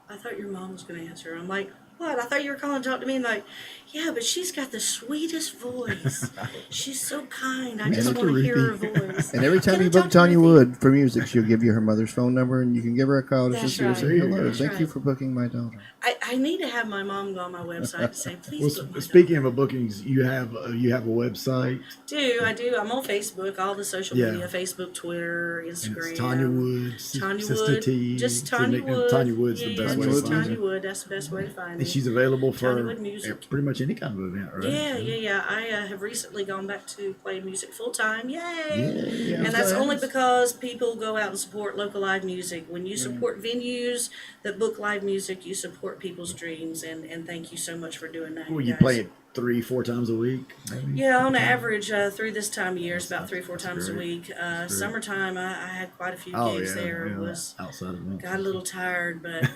I thought your mom was going to answer." I'm like, What? I thought you were calling to talk to me. And like, yeah, but she's got the sweetest voice. She's so kind. I just want to hear her voice. And every time Can I you book talk to Tonya Ruthie? Wood for music, she'll give you her mother's phone number, and you can give her a call to That's just say, right. hello, That's thank you right. for booking my daughter. I need to have my mom go on my website to say, please book my Speaking of bookings, you have a website. I do. I'm on Facebook, all the social Yeah. media, Facebook, Twitter, And Instagram. it's Tonya Wood, Tonya Sister Wood. T. Just It's a Tonya nickname. Wood. Tonya Wood's the Yeah, best yeah, way to just find Tonya her. Wood. That's the best way to find me. And she's available for Tonya Wood music. pretty much any kind of event, right? Yeah. I have recently gone back to playing music full time. Yay! Yeah. And that's only because people go out and support local live music. When you support venues that book live music, you support people's dreams. And thank you so much for doing that. Well, you guys. play it 3-4 times a week, maybe? Yeah, on average, through this time of year, it's about 3-4 times a great. week. Summertime, I had quite a few Oh, gigs yeah. there. Yeah. It was Outside of that. got a little tired, but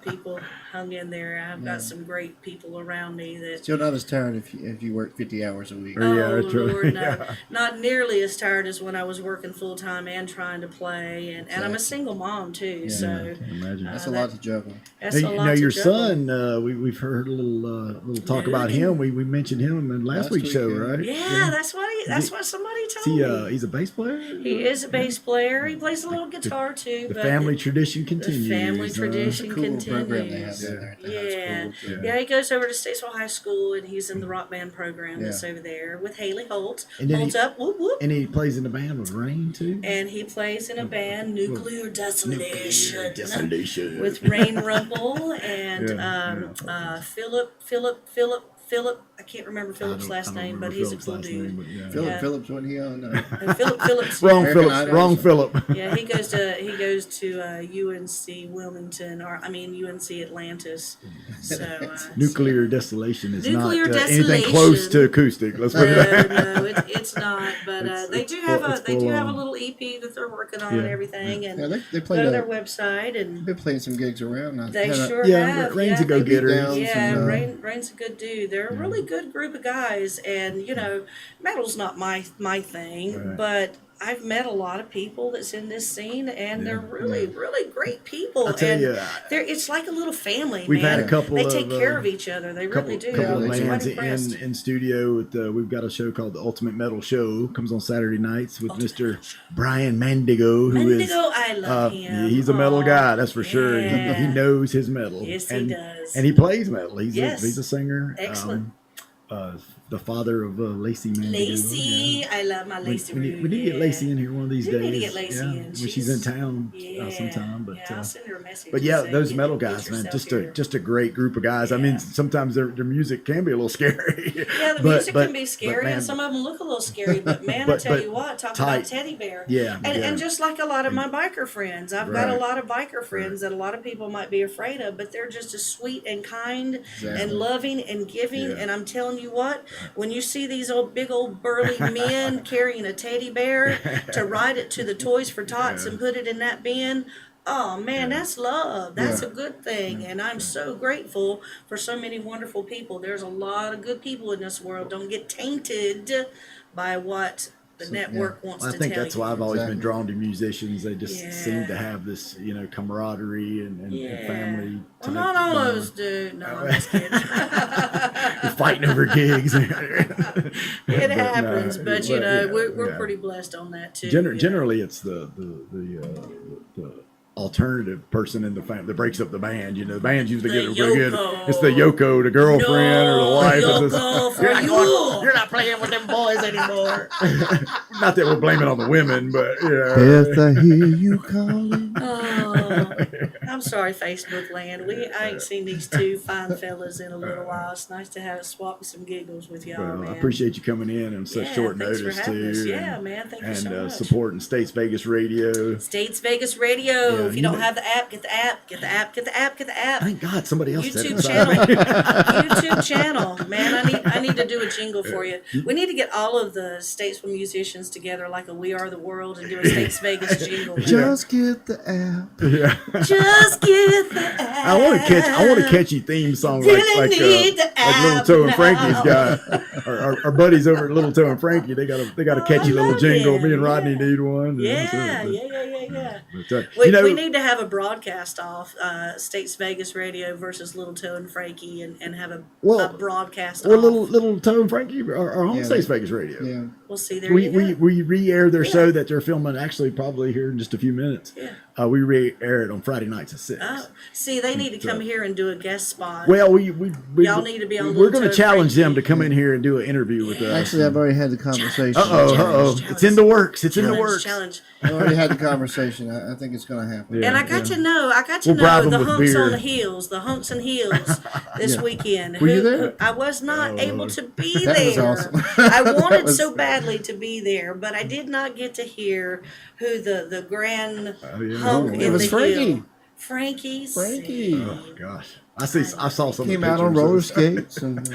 people hung in there. I've got some great people around me that. Still not as tired if you work 50 hours a week. Oh Yeah, that's right. Lord, no! Yeah. Not nearly as tired as when I was working full time and trying to play, and I'm a single mom too. So I can imagine. That's a lot to juggle. that's Hey, a lot. now to your juggle. son, we've heard a little talk Yeah, about we can- him. We mentioned him in last Last week's week, show, yeah. right? Yeah, that's what somebody Is told he, me. he's a bass player. He is a bass player. He plays a little guitar too. The but family tradition continues. The family huh? tradition Cool program they have continues. down there at the Yeah. high school. Yeah, he goes over to Statesville High School and he's in the rock band program that's Yeah. over there with Haley Holt. And then Holds up, whoop whoop. And he plays in the band with Rain too. And he plays in a band, Nuclear Desolation, Desolation. with Rain Rumble and Yeah, Philip. I can't remember Philip's last name, but he's a cool dude. Philip Yeah. Phillips, wasn't he on? And Philip Phillips. Wrong American Philip. Idol. Wrong Philip. Yeah, he goes to UNC Wilmington, UNC Atlantis. So Nuclear Desolation is Nuclear not anything close to acoustic. Let's put it that way. no, it's not. But they do have it's a full have a on. little EP that they're working on and Yeah. everything, and Yeah, they go played to their a, website and. been playing some gigs around. I They had a- sure Yeah, have. Rain's a they- go-getter. Beatdowns Yeah, and, Rain's a good dude. They're a really good group of guys, and metal's not my thing, Right. but I've met a lot of people that's in this scene, and they're really great people. I'll tell and you, it's like a little family. we've man. had a couple They of, take care of each other. They really do. couple of I'm quite bands impressed. in studio. With we've got a show called the Ultimate Metal Show. Comes on Saturday nights with Mr. Brian Mandigo, who is Mendigo, I love him. he's a metal Aw, guy, that's for sure. yeah. He knows his metal. Yes, and, he does. and he plays metal. He's Yes. he's a singer. Excellent. The father of Lacey Mandigo. Lacey, yeah. I love my Lacey. We need to get yeah. Lacey in here one of these We days. need to get Lacey yeah, in. when she's in town Yeah, sometime. But I'll send her a message. but and yeah, say, those "Get- metal get guys, man, yourself just here." a great group of guys. I Yeah. mean, sometimes their music can be a little scary. Yeah, the music can be scary, man, and some of them look a little scary. But man, I but- tell but you what, talk tight. about teddy bear. Yeah, and yeah. and just like a lot of my biker friends, I've got a Right. lot of biker friends that a lot of people might be afraid of, but they're just as sweet and kind Exactly. and loving and giving. Yeah. And I'm telling you what, when you see these big old burly men carrying a teddy bear to ride it to the Toys for Tots and put it in that bin. Oh man, that's love. That's Yeah. a good thing. And I'm so grateful for so many wonderful people. There's a lot of good people in this world. Don't get tainted by what the network wants I to think tell that's you. why I've always been Exactly. drawn to musicians. They just Yeah. seem to have this, camaraderie and family. Well, type not all bond. those do. No, I'm just kidding. You're fighting over gigs. It happens, but we're yeah. pretty blessed on that too. Generally, it's the alternative person in the family that breaks up the band. The bands usually The get a really good. Yoko. It's the Yoko, the girlfriend or the wife. It's Yoko just, for you. you're not playing with them boys anymore. Not that we're blaming on the women, but If I hear you calling. Oh, I'm sorry, Facebook land. I ain't seen these two fine fellas in a little while. It's nice to have swap some giggles with y'all, Well, man. I appreciate you coming in on such Yeah, short thanks for notice having too. us. Yeah, man, thank you and so much. supporting States Vegas Radio. States Vegas Radio. Yeah, if you you don't know- have the app, get the app. Get the app. Get the app. Get the app. Thank God somebody else said YouTube it. channel. YouTube channel. Man, I need to do a jingle for you. We need to get all of the Statesville musicians together like a We Are the World and do a States Vegas jingle. Just get the app. Just get the app. I want a catchy theme song Really need the like Little app Toe and now. Frankie's got. Our buddies over at Little Toe and Frankie, they got a catchy I little love jingle. it, Me and Rodney yeah. need one. Yeah. But, We need to have a broadcast off Statesvegas Radio versus Little Toe and Frankie, and have a broadcast or off. Little Toe and Frankie are on States Vegas Radio. Yeah. We'll see. There you go. We re-air their show that they're filming actually probably here in just a few minutes. Yeah. We re-air it on Friday nights at 6. Oh, see, they need to come here and do a guest spot. Well, Y'all need to be on we're Little going Toe to challenge Frankie. them to come in here and do an interview with us. Actually, I've already had the conversation. Challenge. It's in the works. It's in the works. Challenge. I already had the conversation. I think it's going to happen. Yeah. And I got to know We'll bribe the them with hunks beer. on the heels, the hunks and heels this weekend. Were you there? I was not able to be That was there. awesome. I That wanted was- so badly to be there, but I did not get to hear who the grand hunk It in was the Frankie. heel. Frankie. Frankie. Oh gosh, I saw some Came pictures out on of roller this. skates. And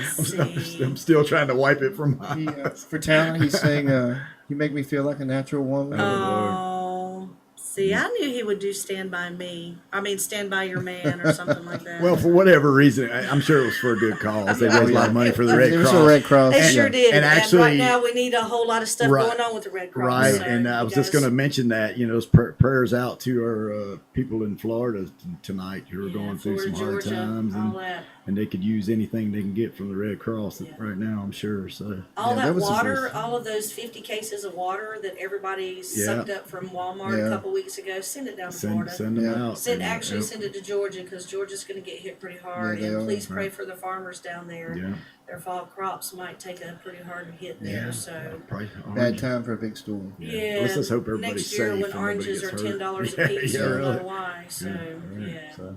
I'm still trying to wipe it from my he, eyes. for Tana, he's saying, "You make me feel like a natural woman." Oh, see, I knew he would do Stand By Me. I mean, Stand By Your Man or something like that. Well, for whatever reason, I'm sure it was for a good cause. They raised a lot of money for the Red It was Cross. a Red Cross. they sure did. and And actually- right now we need a whole lot of stuff Right. going on with the Red Cross. Right, So and I you was just guys- going to mention that, those prayers out to our people in Florida tonight who are going through some Florida, hard Georgia, times, all that. and they could use anything they can get from the Red Cross right now, I'm sure. So All Yeah, that that was the water, first- all of those 50 cases of water that everybody sucked up from Walmart Yeah. a couple weeks ago, send it down to send Florida. them Yeah. out. Send and, send it to Georgia, because Georgia's going to get hit pretty hard. Yeah, they and are. please pray for the farmers down there. Yeah. Their fall crops might take a pretty hard hit there. Yeah. So Probably Bad time for a big storm. yeah, Let's just hope everybody's next year safe when and nobody oranges gets are hurt. $10 Yeah, a piece, yeah, you'll really. know why. So yeah. So,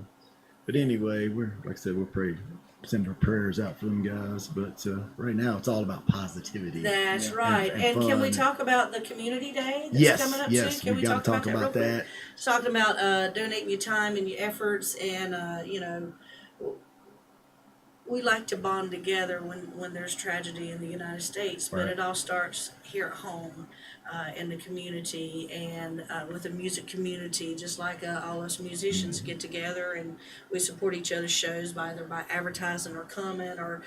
but anyway, like I said, we'll pray, send our prayers out for them guys. But right now, it's all about positivity. That's right. And can we talk about the community day that's coming up yes, soon? Can we we got to talk real about quick? that. Talking about donating your time and your efforts, and we like to bond together when there's tragedy in the United States, but Right. it all starts here at home, in the community, and with the music community. Just like all us musicians get together and we support each other's shows by advertising or coming or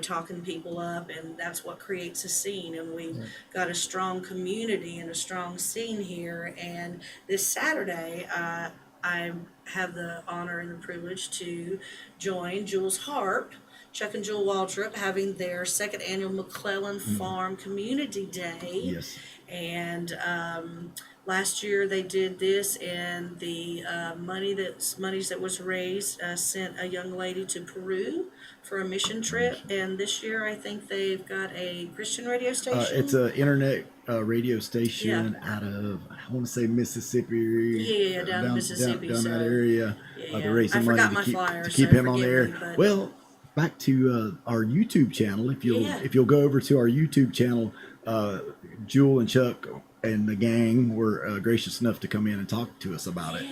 talking people up, and that's what creates a scene. And we've got a strong community and a strong scene here. And this Saturday, I have the honor and the privilege to join Jules Harp, Chuck and Jewel Waltrip, having their second annual McClellan Farm Community Day. Yes. And last year they did this, and the monies that was raised sent a young lady to Peru for a mission trip. And this year I think they've got a Christian radio station. It's an internet radio station out of, I want to say, Mississippi. Yeah, down in Mississippi, down so- that area. Yeah, They're raising I money forgot to my keep, flyer, to keep so him on forgive there. me, but- Well, back to our YouTube channel. If you'll go over to our YouTube channel, Jewel and Chuck and the gang were gracious enough to come in and talk to us about it.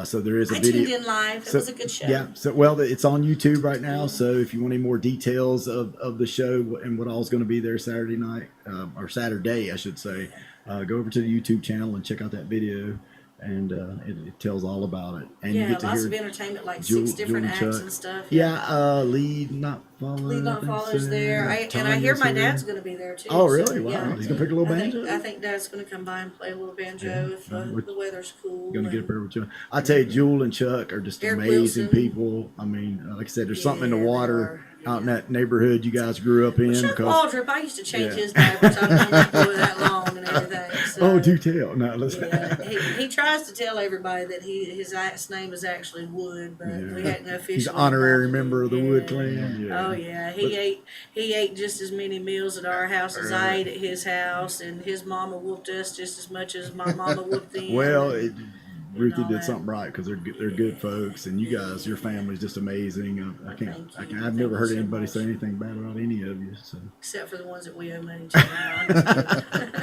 So there is a I video. tuned in live. It was a good show. Yeah. So it's on YouTube right now. So if you want any more details of the show and what all's going to be there Saturday night or Saturday, I should say, go over to the YouTube channel and check out that video. And it tells all about it. And you get to lots hear of entertainment, like Jewel- 6 different Jewel and acts Chuck. and stuff. Lead not follow. Lead Not Follows there. And I hear my dad's going to be there too. Oh, really? So, Wow. yeah. He's going to pick a little banjo? I think Dad's going to come by and play a little banjo if the weather's cool. Going to get up there with you. I tell you, Jewel and Chuck are just Eric amazing Wilson. people. I mean, like I said, there's something in the Yeah, they water are. out in that neighborhood you guys grew up in. Chuck because Waldrop, I used to change his diapers. I don't know that long and everything. So, oh, do tell. No, let's. yeah, he tries to tell everybody that his last name is actually Wood, but we hadn't officially. He's an honorary adopted member of the him. Wood clan. Yeah. Oh yeah, he ate just as many meals at our house as I ate at his house, and his mama whooped us just as much as my mama whooped them. Well, and Ruthie all did that. something right because they're good folks, and you guys, your family's just amazing. Thank you. I've never Thank heard you so anybody much. say anything bad about any of you. So except for the ones that we owe money to. now.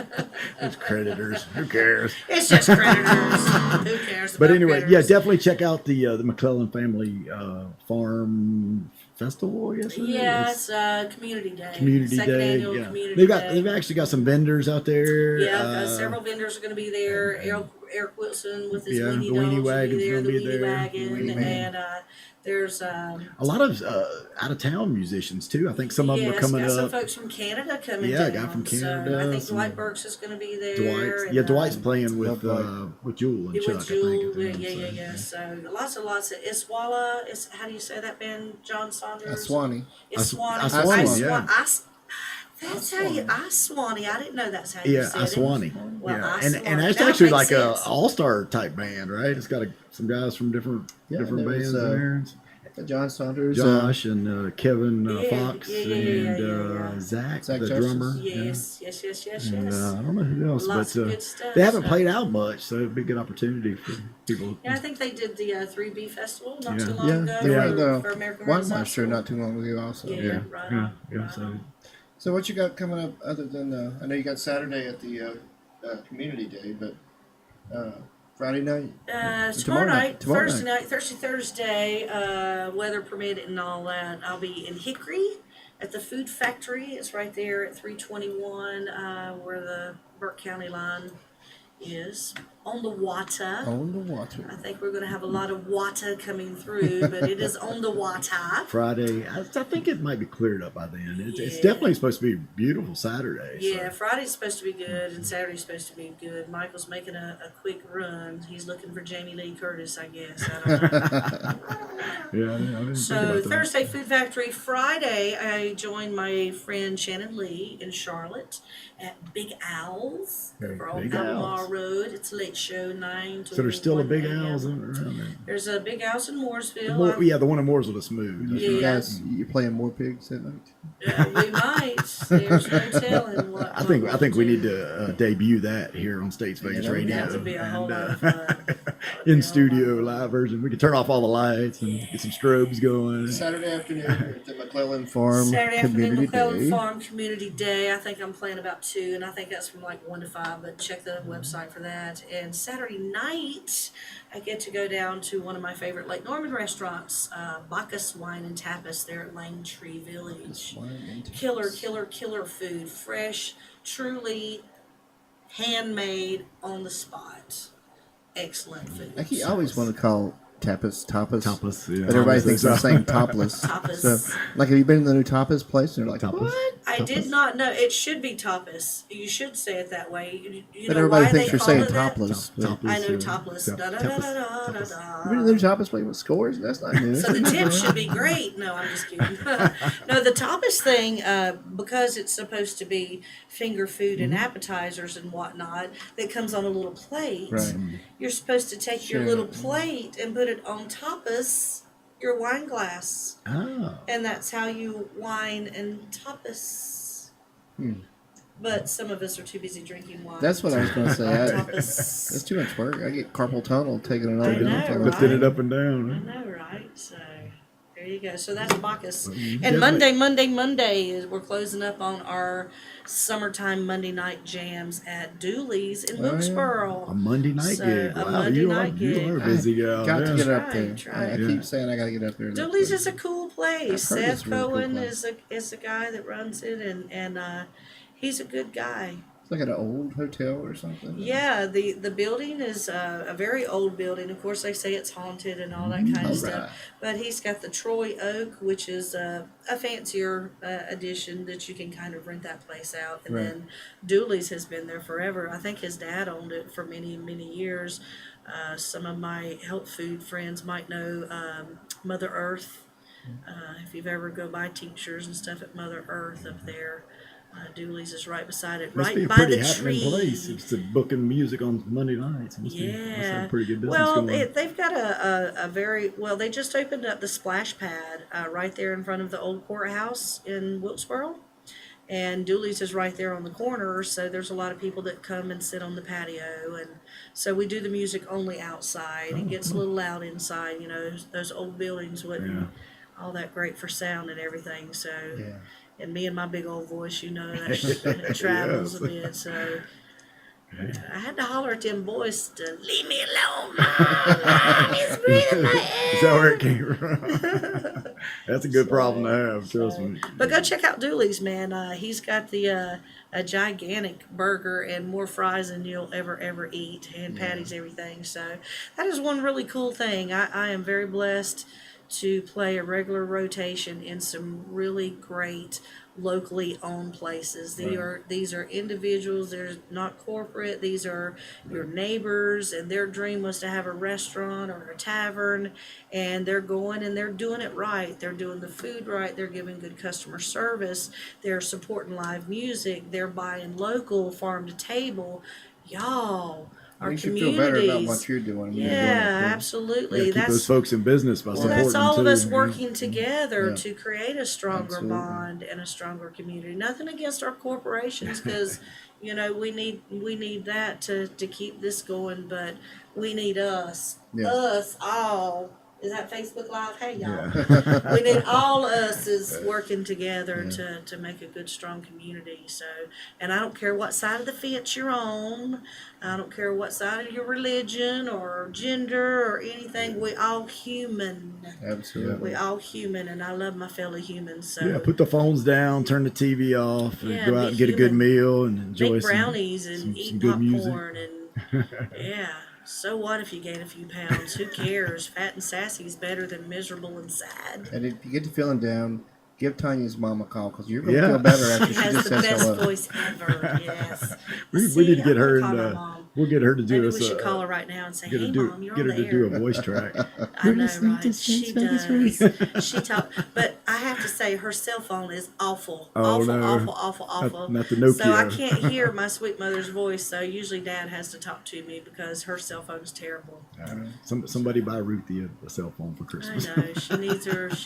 it's creditors. Who cares? It's just creditors. Who cares? But about anyway, creditors? definitely check out the McClellan Family Farm Festival. I guess. Yeah, it's Community Day. Community Second Day. Annual Yeah, Community Day. they've actually got some vendors out there. Yeah, several vendors are going to be there. Eric Wilson with his Yeah, weenie the weenie dogs will wagon's be there, gonna the be weenie there. wagon, Weenie wagon. and there's A lot of out of town musicians too. I think some of them are yes, coming got some up. folks from Canada coming Yeah, down. a guy from So Canada, I think some- Dwight Burks is going to be there. Dwight's, and, yeah, Dwight's playing with Love Jewel and Chuck. with I Jewel, think. yeah. So lots and lots of Iswala. How do you say that band? John Saunders. Swanee. Iswani. Aswani, yeah. That's how you Aswani. I didn't know that's how you Yeah, said Aswani. it. Well, Yeah, Aswani. and that's Now it actually makes like a sense. all-star type band, right? It's got some guys from different Yeah, bands there's, in there. John Saunders. Josh and Kevin Fox yeah. Zach, Zach the Justice. drummer. Yes. And I don't know who else, Lots but of good stuff, they haven't so. played out much, so it'd be a good opportunity for people. Yeah, I think they did the 3B Festival not Yeah. too long Yeah, ago they Yeah. were for American Wine Renaissance Master School. not too long ago also. Yeah. Right on, right So on. So what you got coming up other than I know you got Saturday at the Community Day, but Friday night? Tomorrow night, Tomorrow Thursday, weather permitting and all that, I'll be in Hickory at the Food Factory. It's right there at 321, where the Burke County line is, on the water. On the water. I think we're going to have a lot of water coming through, but it is on the water. Friday, I think it might be cleared up by then. It's Yeah. definitely supposed to be a beautiful Saturday. so- Yeah, Friday's supposed to be good, and Saturday's supposed to be good. Michael's making a quick run. He's looking for Jamie Lee Curtis, I guess. I don't know. Yeah, I didn't think So about that. Thursday, Food Factory. Friday, I joined my friend Shannon Lee in Charlotte at Big Owls over on Big Almar Owls. Road. It's a late show, 9 to So there's still a 1 Big a.m. Owls around there. There's a Big House in Mooresville. Yeah, the one in Mooresville is smooth. That's Yeah. You right. guys, you playing more pigs that night? We might. There's no telling what. I think what we we'll need do. to debut that here on States Vegas that would Radio. That would be a whole and, lot of fun. That would be a in whole studio lot of live version. We can turn off all the lights and get some strobes going. Saturday afternoon at the McClellan Farm Saturday afternoon, Community McClellan Day. Farm Community Day. I think I'm playing about 2, and I think that's from like 1 to 5. But check the website for that. And Saturday night, I get to go down to one of my favorite Lake Norman restaurants, Bacchus Wine and Tapas, there at Lane Tree Village. Killer food, fresh, truly handmade on the spot. Excellent food. I always want to call tapas. Tapas, yeah. But everybody thinks I'm saying topless. Tapas. So, like, have you been to the new tapas place? And they're like, Tapas. what? I did not know. It should be tapas. You should say it that way. You But know everybody why thinks they you're call saying it that? topless. Top- I know Tapas, topless. yeah. Da, da, da, Tapas, da, da, tapas. da, You been to the new tapas place with scores? That's not new. So the tip should be great. No, I'm just kidding. No, the tapas thing, because it's supposed to be finger food and appetizers and whatnot, that comes on a little plate. Right. You're supposed to take your Sure. little plate and put it on tapas, your wine glass. Oh. And that's how you wine and tapas. Hmm. But some of us are too busy drinking wine. That's what I was going to say. Tapas. That's too much work. I get carpal tunnel taking it all I day. know, long. right? Lifting it up and I down. know, right? So there you go. So that's Bacchus. Definitely. And Monday is we're closing up on our summertime Monday night jams at Dooley's in Oh, yeah. Wilkesboro. A Monday night So, gig. a Wow, Monday you night are gig. a busy gal. Got to yeah. get up Right, there. right. I Yeah. keep saying I got to get up there. Dooley's is a cool place. I've heard it's Seth a really cool Cohen place. is a guy that runs it, and he's a good guy. It's like at an old hotel or something. Yeah, the building is a very old building. Of course, they say it's haunted and all that kind of All stuff. right. But he's got the Troy Oak, which is a fancier addition that you can kind of rent that place out. And Right. then Dooley's has been there forever. I think his dad owned it for many, many years. Some of my health food friends might know Mother Earth. If you've ever go buy tinctures and stuff at Mother Earth up there. Dooley's is right beside it, Must right be a by pretty the happening tree. place. It's booking music on Monday nights. Must be Yeah, a pretty good business well, going. they've got a very well. They just opened up the splash pad right there in front of the old courthouse in Wilkesboro, and Dooley's is right there on the corner. So there's a lot of people that come and sit on the patio, and so we do the music only outside. It gets a little loud inside. You know, those old buildings wouldn't Yeah. all that great for sound and everything. So. Yeah. And me and my big old voice, you know, that travels a bit. So I had to holler at them boys to leave me alone, Mom. It's breathing my Is that where it came from? That's a good problem to have. Trust So, me. but go check out Dooley's, man. He's got the a gigantic burger and more fries than you'll ever eat, and patties, everything. So that is one really cool thing. I am very blessed to play a regular rotation in some really great locally owned places. These are individuals. They're not corporate. These are your neighbors, and their dream was to have a restaurant or a tavern, and they're going and they're doing it right. They're doing the food right. They're giving good customer service. They're supporting live music. They're buying local, farm to table. Y'all, our You should feel better about communities. what you're doing. when you're doing Yeah, it, too. absolutely. Keep those folks in business by Well, supporting that's all them of us too. working together Yeah. to create a stronger Absolutely. bond and a stronger community. Nothing against our corporations, because we need that to keep this going, but we need us, Yeah. us all. Is that Facebook Live? Hey y'all, Yeah. we need all us is working together to make a good, strong community. So, and I don't care what side of the fence you're on. I don't care what side of your religion or gender or anything. We all human. Absolutely. We all human, and I love my fellow humans. So Yeah, put the phones down, turn the TV off, and Yeah, go out be and get a good human. meal and enjoy make some brownies and some eat good music. popcorn and yeah. So what if you gain a few pounds? Who cares? Fat and sassy is better than miserable and sad. And if you get to feeling down, give Tanya's mom a call because you're going to Yeah. feel better after She she has just the says best hello. voice ever. Yes. We See, need to get I'm her gonna call my and mom. we'll get her to do Maybe us we should call her right now and say, get her "Hey, do Mom, you're get on her the to air." do a voice track. I know, right? She does. She talk, but I have to say, her cell phone is awful, Oh, awful, no. awful. Not the Nokia. So I can't hear my sweet mother's voice. So usually Dad has to talk to me because her cell phone is terrible. Somebody buy Ruthie a cell phone for I Christmas. know she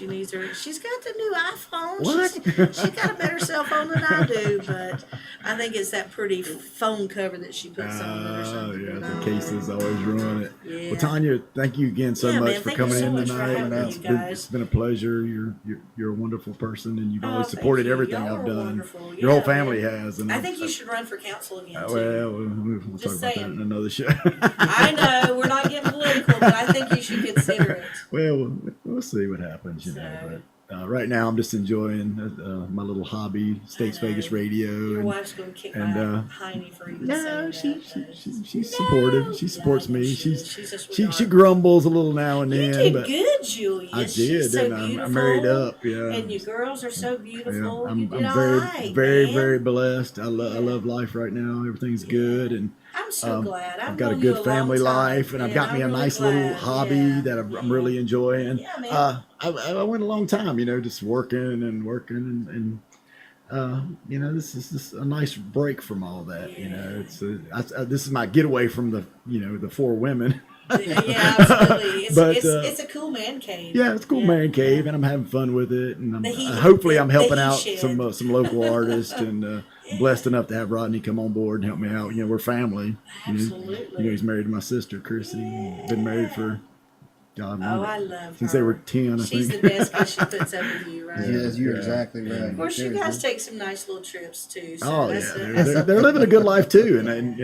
needs her. She's got the new iPhone. What? She's got a better cell phone than I do, but I think it's that pretty phone cover that she puts on it or something. Yeah, you the know? cases always ruin it. Yeah. Well, Tanya, thank you again so Yeah, much man, for thank you coming so in much for tonight. having me, It's guys. been a pleasure. You're a wonderful person, and you've Oh, always thank supported you. everything Y'all I've are done. wonderful. Your whole Yeah, family man. has, and I think you should run for council again too. well, we'll talk Just about that saying. in another show. I know we're not getting political, but I think you should consider it. Well, we'll see what happens, So- But right now, I'm just enjoying my little hobby, States know. Vegas Radio. Your and- wife's gonna kick and, my hiney for even No, saying that. she's supportive. She supports Yeah, I know me. she is. She's a She sweetheart. grumbles a little now and You then, did but good, Julius. I did. She's so and beautiful. I'm married up. Yeah, And your girls are so yeah. beautiful. I'm You did all very, right, very, man. very blessed. I Yeah. love life right now. Everything's good, and I'm so glad. I've got a known you good long family time, life, and I've got me a I'm really nice little glad. hobby Yeah. that I'm Yeah. really enjoying. Yeah, man. I went a long time, just working and this is just a nice break from all that. Yeah. This is my getaway from the four women. Yeah, absolutely. But, It's a cool man cave. Yeah, it's a cool man cave, and I'm having fun with it, and The heat- hopefully I'm the helping heat out shed. some local artists, and blessed enough to have Rodney come on board and help me out. We're family. Absolutely. He's married to my sister Chrissy. Been married for God, Oh, I love since her. they were 10. I She's think. the best because she puts up with you, right? Yes, you're Yeah. exactly right. Of course, you Seriously. guys take some nice little trips too. So Oh that's yeah, they're living a good life too, and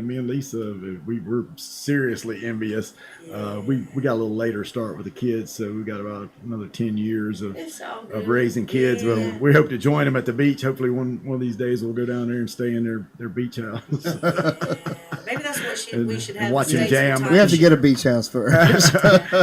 me and Lisa, we were seriously envious. We got a little later start with the kids, so we got about another 10 years it's all good. of raising kids. Yeah. Well, we hope to join them at the beach. Hopefully, one of these days we'll go down there and stay in their beach house. Yeah. Maybe that's what we should and have. watch a him Statesville jam. timeshare. We have to get a beach house first.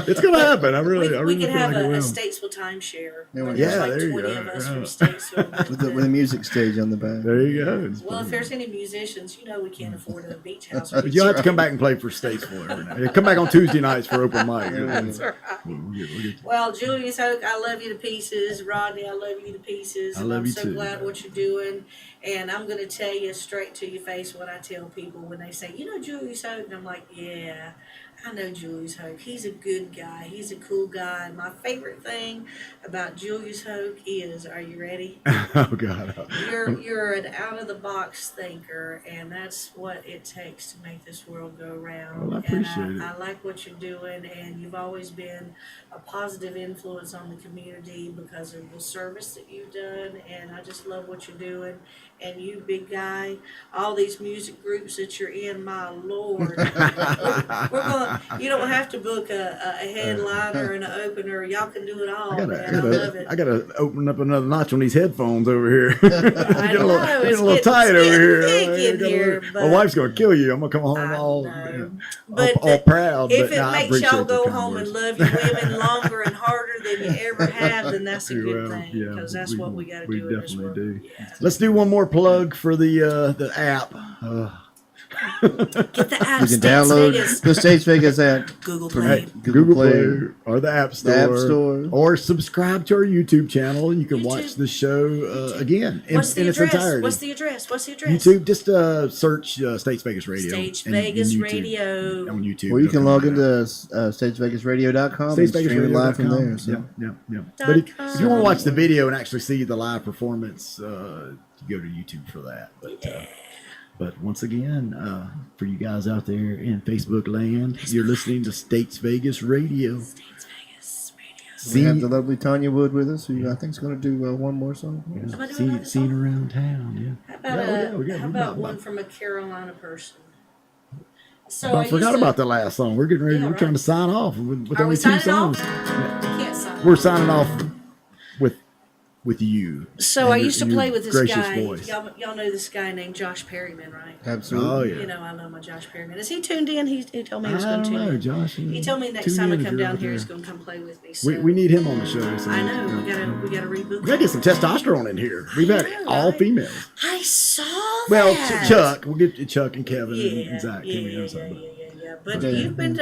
It's gonna happen. I really We could feel have like it a will. Statesville timeshare. Yeah, where well, there's yeah, like there you 20 go. of us Yeah. from Statesville. with a music stage on the back. There you go. It's Well, if fun. there's any musicians, we can't afford a beach house. But you'll have to come back and play for Statesville every night. Yeah, come back on Tuesday nights for open mic. That's right. We'll get- Well, Julius Hoke, I love you to pieces. Rodney, I love you to pieces. I And love I'm you so too. glad what you're doing. And I'm going to tell you straight to your face what I tell people when they say, Julius Hoke? And I'm like, yeah, I know Julius Hoke. He's a good guy. He's a cool guy. And my favorite thing about Julius Hoke is, are you ready? Oh God. You're an out of the box thinker, and that's what it takes to make this world go round. Well, I appreciate and it. I like what you're doing, and you've always been a positive influence on the community because of the service that you've done, and I just love what you're doing. And you, big guy, all these music groups that you're in, my lord, we're You don't have to book a headliner and an opener. Y'all can do it all. I Man. I love it. gotta open up another notch on these headphones over here. I Getting a know, little, it's getting a little tight over here. thick in here, My but wife's gonna kill you. I'm gonna come home I all, know. But all proud. if but it I makes appreciate y'all the go kind home and words. love your women longer and harder than you ever have, then that's a good Well, thing, yeah, because that's what we got to we do in this definitely world. do. Yeah. Let's do one more plug for the app. Get the app. You can download Vegas, the Statesvegas app. Google from Play. Google Play or the App Store, App Store. or subscribe to our YouTube channel. You can YouTube. watch the show again What's in the its address? entirety. What's the address? YouTube, just search Statesvegas Radio. Statesvegas YouTube Radio. on YouTube. Or you can It'll log come into right StatesvegasRadio.com and stream it live from there. So. Yeah. But if you want to watch the video and actually see the live performance, you go to YouTube for that. But once again, for you guys out there in Facebook land, you're listening to Statesvegas Radio. Statesvegas Radio. We have the lovely Tonya Wood with us, who I think is going to do one more song. Seen around town, yeah. How about one from a Carolina person? So I forgot about the last song. We're getting ready. Yeah, we're right. trying to sign off with Are only we two signing off? songs. We can't sign. We're signing off with you. So and I your- used to and your play with this gracious guy. voice. Y'all know this guy named Josh Perryman, right? Absolutely. Oh yeah. You know, I know my Josh Perryman. Is he tuned in? He told me he was I going don't to tune know, in. Josh. He told me next tune time I in if come you're down out here, there. he's going to come play with me. So. We need him on the show. So, I know. yeah. We gotta reboot. We gotta get some testosterone in here. We've had I know, all right? females. I saw Well, that. Chuck. We'll get Chuck and Kevin Yeah, and Zach. yeah. But Yeah. you've been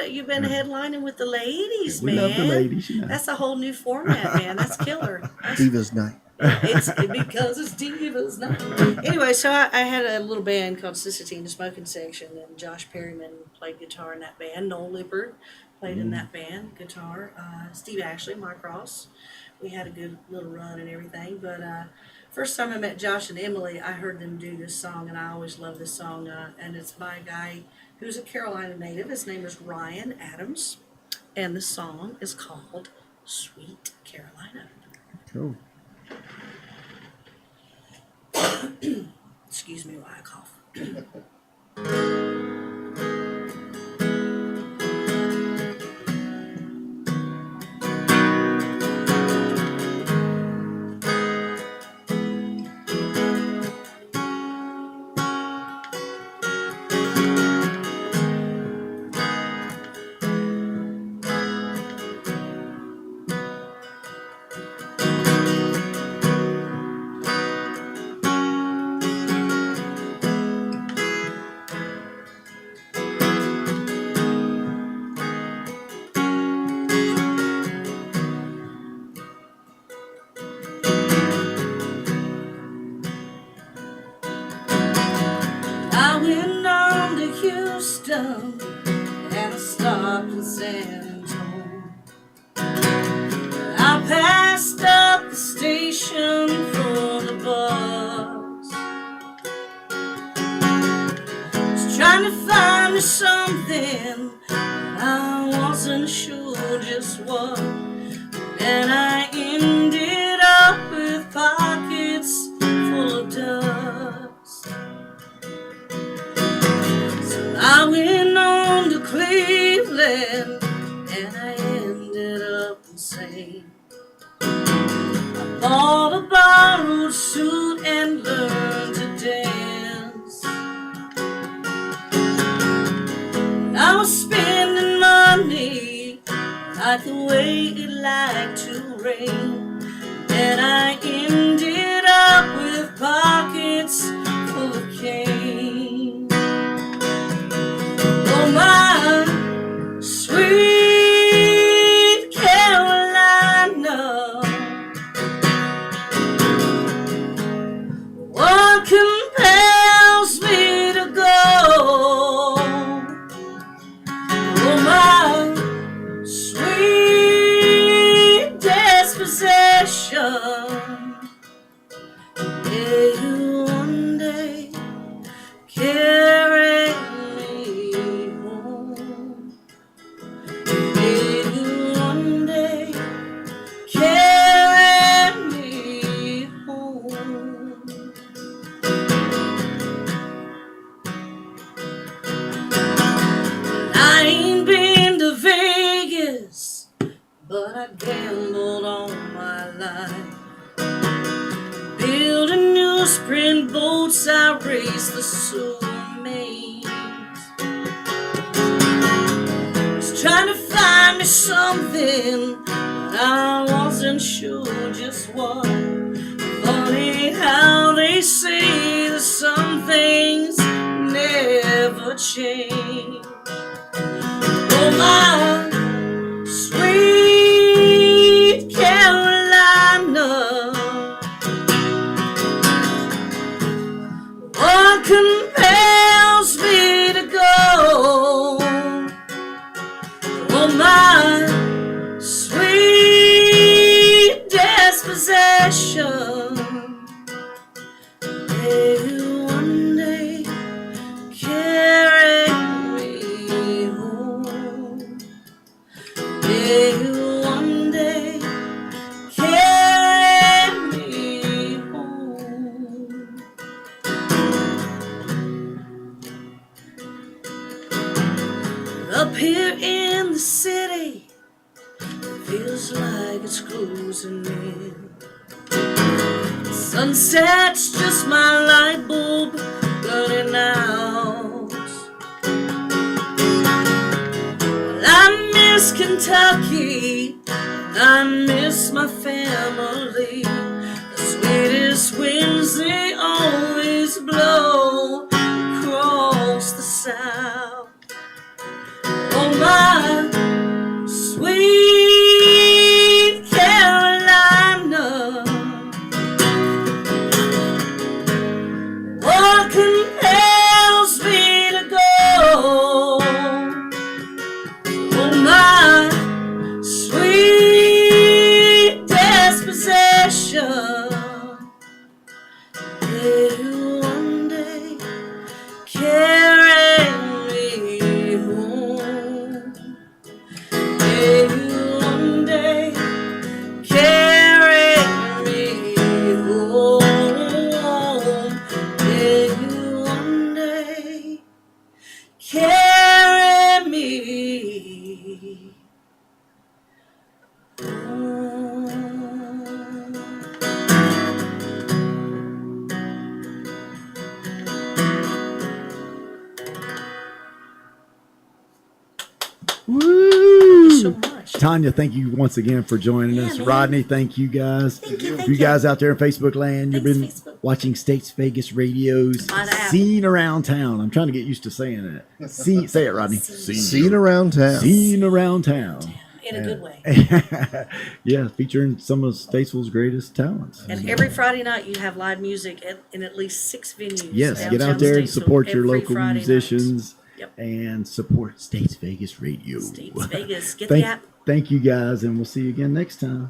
headlining with the ladies, We man. love the ladies. You know. That's a whole new format, man. That's killer. Divas Night. It's because it's Divas Night. Anyway, so I had a little band called Sister the Smoking Section, and Josh Perryman played guitar in that band. Noel Lippert played in that band, guitar. Steve Ashley, Mike Ross. We had a good little run and everything. But first time I met Josh and Emily, I heard them do this song, and I always love this song. And it's by a guy who's a Carolina native. His name is Ryan Adams, and the song is called Sweet Carolina. Cool. Excuse me while I cough. I went on to Houston and I stopped in San Antonio. I passed up the station for the bus, was trying to find me something, but I wasn't sure just what. And I ended up with pockets full of dust. I went on to Cleveland and I ended up insane. I bought a borrowed suit and learned to dance. I was spending money like the way it liked to rain, and I ended up with pockets full of cane. Oh, my sweet Carolina, what compels me to go? Oh, my sweet disposition, gambled all my life. Build a newsprint boats, I race the soulmates. Was trying to find me something, but I wasn't sure just what. Funny how they say that some things never change. Oh my sweet Carolina, what compels me to go? Oh my sweet dispossession, may you one day carry me home. May you one day carry me home. Up here in the city, feels like it's closing in. Sunset's just my light bulb burning out. Well, I miss Kentucky, I miss my family. The sweetest winds, they always blow across the south. Oh my sweet Carolina, what compels me to go? Oh my sweet dispossession, may you one day carry me home. May you one day carry me home. May you one day carry me home. Woo! So much. Tonya, thank you once again for joining us. man. Rodney, thank you guys. Thank you, thank you you. guys out there in Facebook land, you've Thanks, been Facebook. watching States Vegas Radio's On the app. Scene Around Town. I'm trying to get used to saying it. Say it, Rodney. Seen around town. Scene Around Town. In a good way. Yeah, featuring some of Statesville's greatest talents. And every Friday night you have live music in at least 6 venues. Yes, get downtown out there and Statesville support your every local Friday night. musicians Yep. and support States Vegas Radio. States Vegas. Get the Thank, app. thank you guys, and we'll see you again next time.